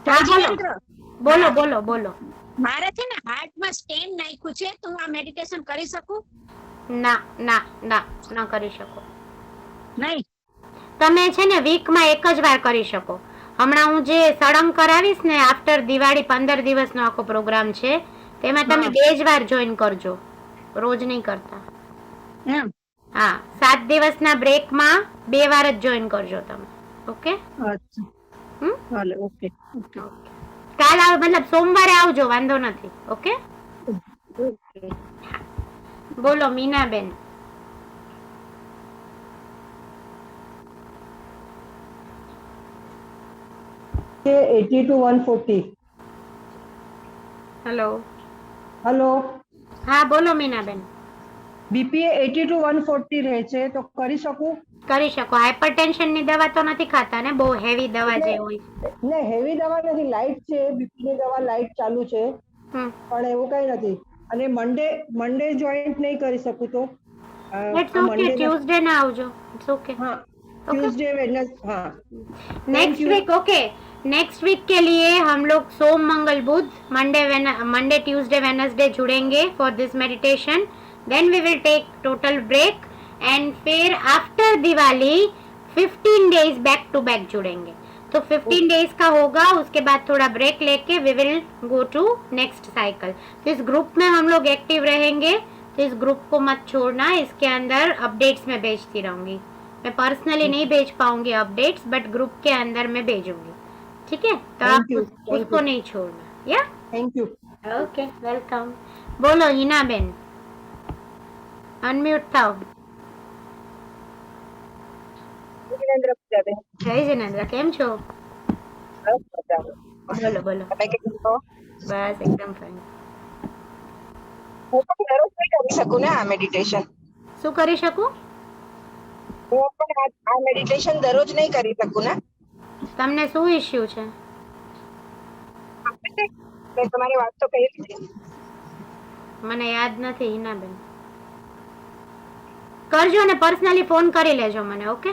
હા જય બોલો जिनेन्द्र। બોલો હા, બોલો બોલો। મારે છે ને હાર્ટમાં સ્ટેન નાખ્યું છે, તો હું આ મેડિટેશન કરી શકું? ના ના ના ન કરી શકો નહીં। તમે છે ને વીકમાં એક જ વાર કરી શકો। હમણાં હું જે સળંગ કરાવીશ ને આફ્ટર દિવાળી 15 દિવસનો આખો પ્રોગ્રામ છે, તેમાં તમે હા 2 જ વાર જોઈન કરજો, રોજ નહીં કરતા। એમ। હા 7 દિવસના બ્રેકમાં 2 વાર જ જોઈન કરજો તમે, ઓકે। અચ્છા, હમ ભલે, ઓકે ઓકે કાલ આવ મતલબ સોમવારે આવજો, વાંધો નથી, ઓકે। ઓકે। બોલો મીનાબેન। છે 80 to 140। હેલો, હલો, હા બોલો મીનાબેન। બીપી 80 to 140 રહે છે, તો કરી શકું? કરી શકો। હાઇપરટેન્શન ની દવા તો નથી ખાતા ને, બહુ હેવી દવા જે હોય? ને હેવી દવા નથી, લાઇટ છે, બીપી ની દવા લાઇટ ચાલુ છે, પણ એવું કઈ નથી। અને મંડે જોઈન્ટ નહીં કરી શકું તો ઇટ્સ ઓકે, ટ્યુઝડે ના આવજો, ઇટ્સ ઓકે। हाँ, ट्यूसडे वेडनेस, हाँ। Next week, okay. Next week के लिए हम लोग सोम मंगल बुध मंडे ट्यूसडे वेडनेसडे जुड़ेंगे for this meditation, then we will take total break, and फिर after Diwali 15 days back to back जुड़ेंगे। तो 15 डेज का होगा, उसके बाद थोड़ा ब्रेक लेके we will go to next cycle. तो इस ग्रुप में हम लोग एक्टिव रहेंगे, तो इस ग्रुप को मत छोड़ना। इसके अंदर अपडेट्स मैं भेजती रहूंगी, मैं पर्सनली नहीं भेज पाऊंगी अपडेट्स, बट ग्रुप के अंदर मैं भेजूंगी, ठीक है। तो आप उसको नहीं छोड़ना, या थैंक यू। Okay, welcome. बोलो हिना बेन, अनम्यूट થાઓ। જિનેન્દ્ર પૂજાબેન. જય જિનેન્દ્ર, કેમ છો? બસ મજામાં. બોલો બોલો. તમે કેમ છો? બસ એકદમ ફાઇન. હું પણ દરરોજ નહીં કરી શકું ને આ મેડિટેશન. શું કરી શકું? હું પણ આ મેડિટેશન દરરોજ નહીં કરી શકું ને. તમને શું ઇશ્યુ છે? મેં તમારી વાત તો કહી હતી. મને યાદ નથી હિનાબેન. કરજો ને પર્સનલી ફોન કરી લેજો મને. ઓકે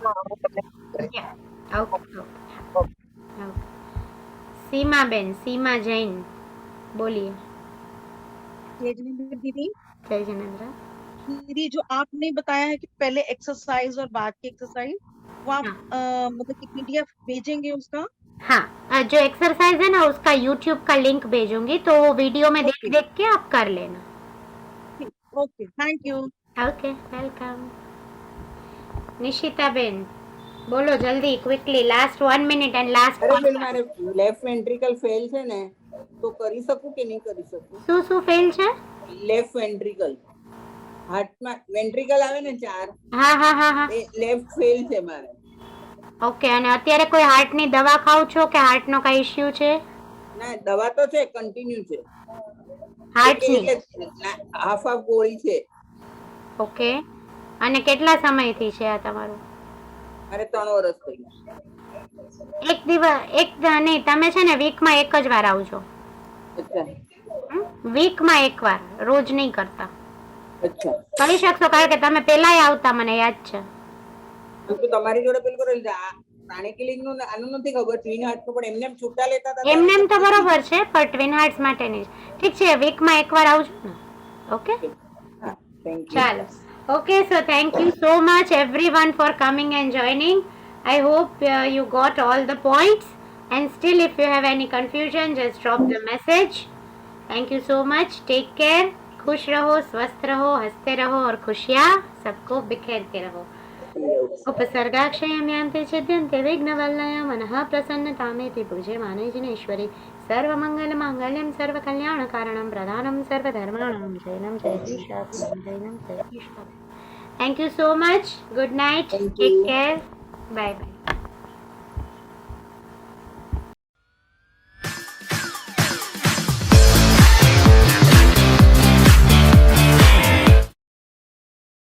હા, હું તમને ઓકે. सीमाबेन, सीमा जैन बोलिए. जय जिनेंद्र दीदी। जय जिनेंद्र दीदी, जो आपने बताया है कि पहले एक्सरसाइज और बाद की एक्सरसाइज, वो आप मतलब कि पीडीएफ भेजेंगे उसका? हाँ, जो एक्सरसाइज है ना उसका यूट्यूब का लिंक भेजूंगी, तो वो वीडियो में देख देख के आप कर लेना. Okay, thank you. Okay, welcome. Nishita Ben બોલો જલ્દી, quickly, last 1 minute and last. અરે બેન, મારે લેફ્ટ વેન્ટ્રિકલ ફેલ છે ને, તો કરી શકું કે નહીં કરી શકું? શું ફેલ છે? લેફ્ટ વેન્ટ્રિકલ, હાર્ટમાં વેન્ટ્રિકલ આવે ને 4, હા હા હા હા, એ લેફ્ટ ફેલ છે મારે. ઓકે. અને અત્યારે કોઈ હાર્ટની દવા ખાવ છો કે હાર્ટનો કઈ ઇશ્યુ છે? ના, દવા તો છે, કન્ટિન્યુ છે. હાર્ટની હાફ ગોળી છે. ઓકે. અને કેટલા સમયથી છે આ તમારું? મારે 3 વર્ષ થઈ ગયા. એક દિવસ એક નહીં, તમે છે ને વીકમાં એક જ વાર આવજો. અચ્છા વીકમાં એક વાર, રોજ નહીં કરતા. અચ્છા, કરી શકશો? કારણ કે તમે પેલાય આવતા, મને યાદ છે. તો તમારી જોડે પેલું કરેલું છે આ પ્રાણી કિલિંગ નું, આનું નથી ખબર. ટ્વિન હાર્ટ નું પણ એમને છૂટા લેતા હતા. એમને તો બરોબર છે, પણ ટ્વિન હાર્ટ્સ માટે નહીં. ઠીક છે, વીકમાં એક વાર આવજો ને. ઓકે, હા, થેન્ક યુ. ચાલો. Okay, so thank you so much everyone for coming and joining. I hope you got all the points, and still if you have any confusion just drop the message. Thank you so much. Take care. खुश रहो, स्वस्थ रहो, हंसते रहो और खुशियाँ सबको बिखेरते रहो. उपसर्गाक्षयं यान्ते छिद्यन्ते विघ्नवल्लयं मनः प्रसन्नतामेति पूज्यमानैर्जनेश्वरी. सर्वमङ्गलमाङ्गल्यं सर्वकल्याणकारणं प्रधानं सर्वधर्माणां जैनं जय. Thank you so much. Good night. Take care. Bye bye.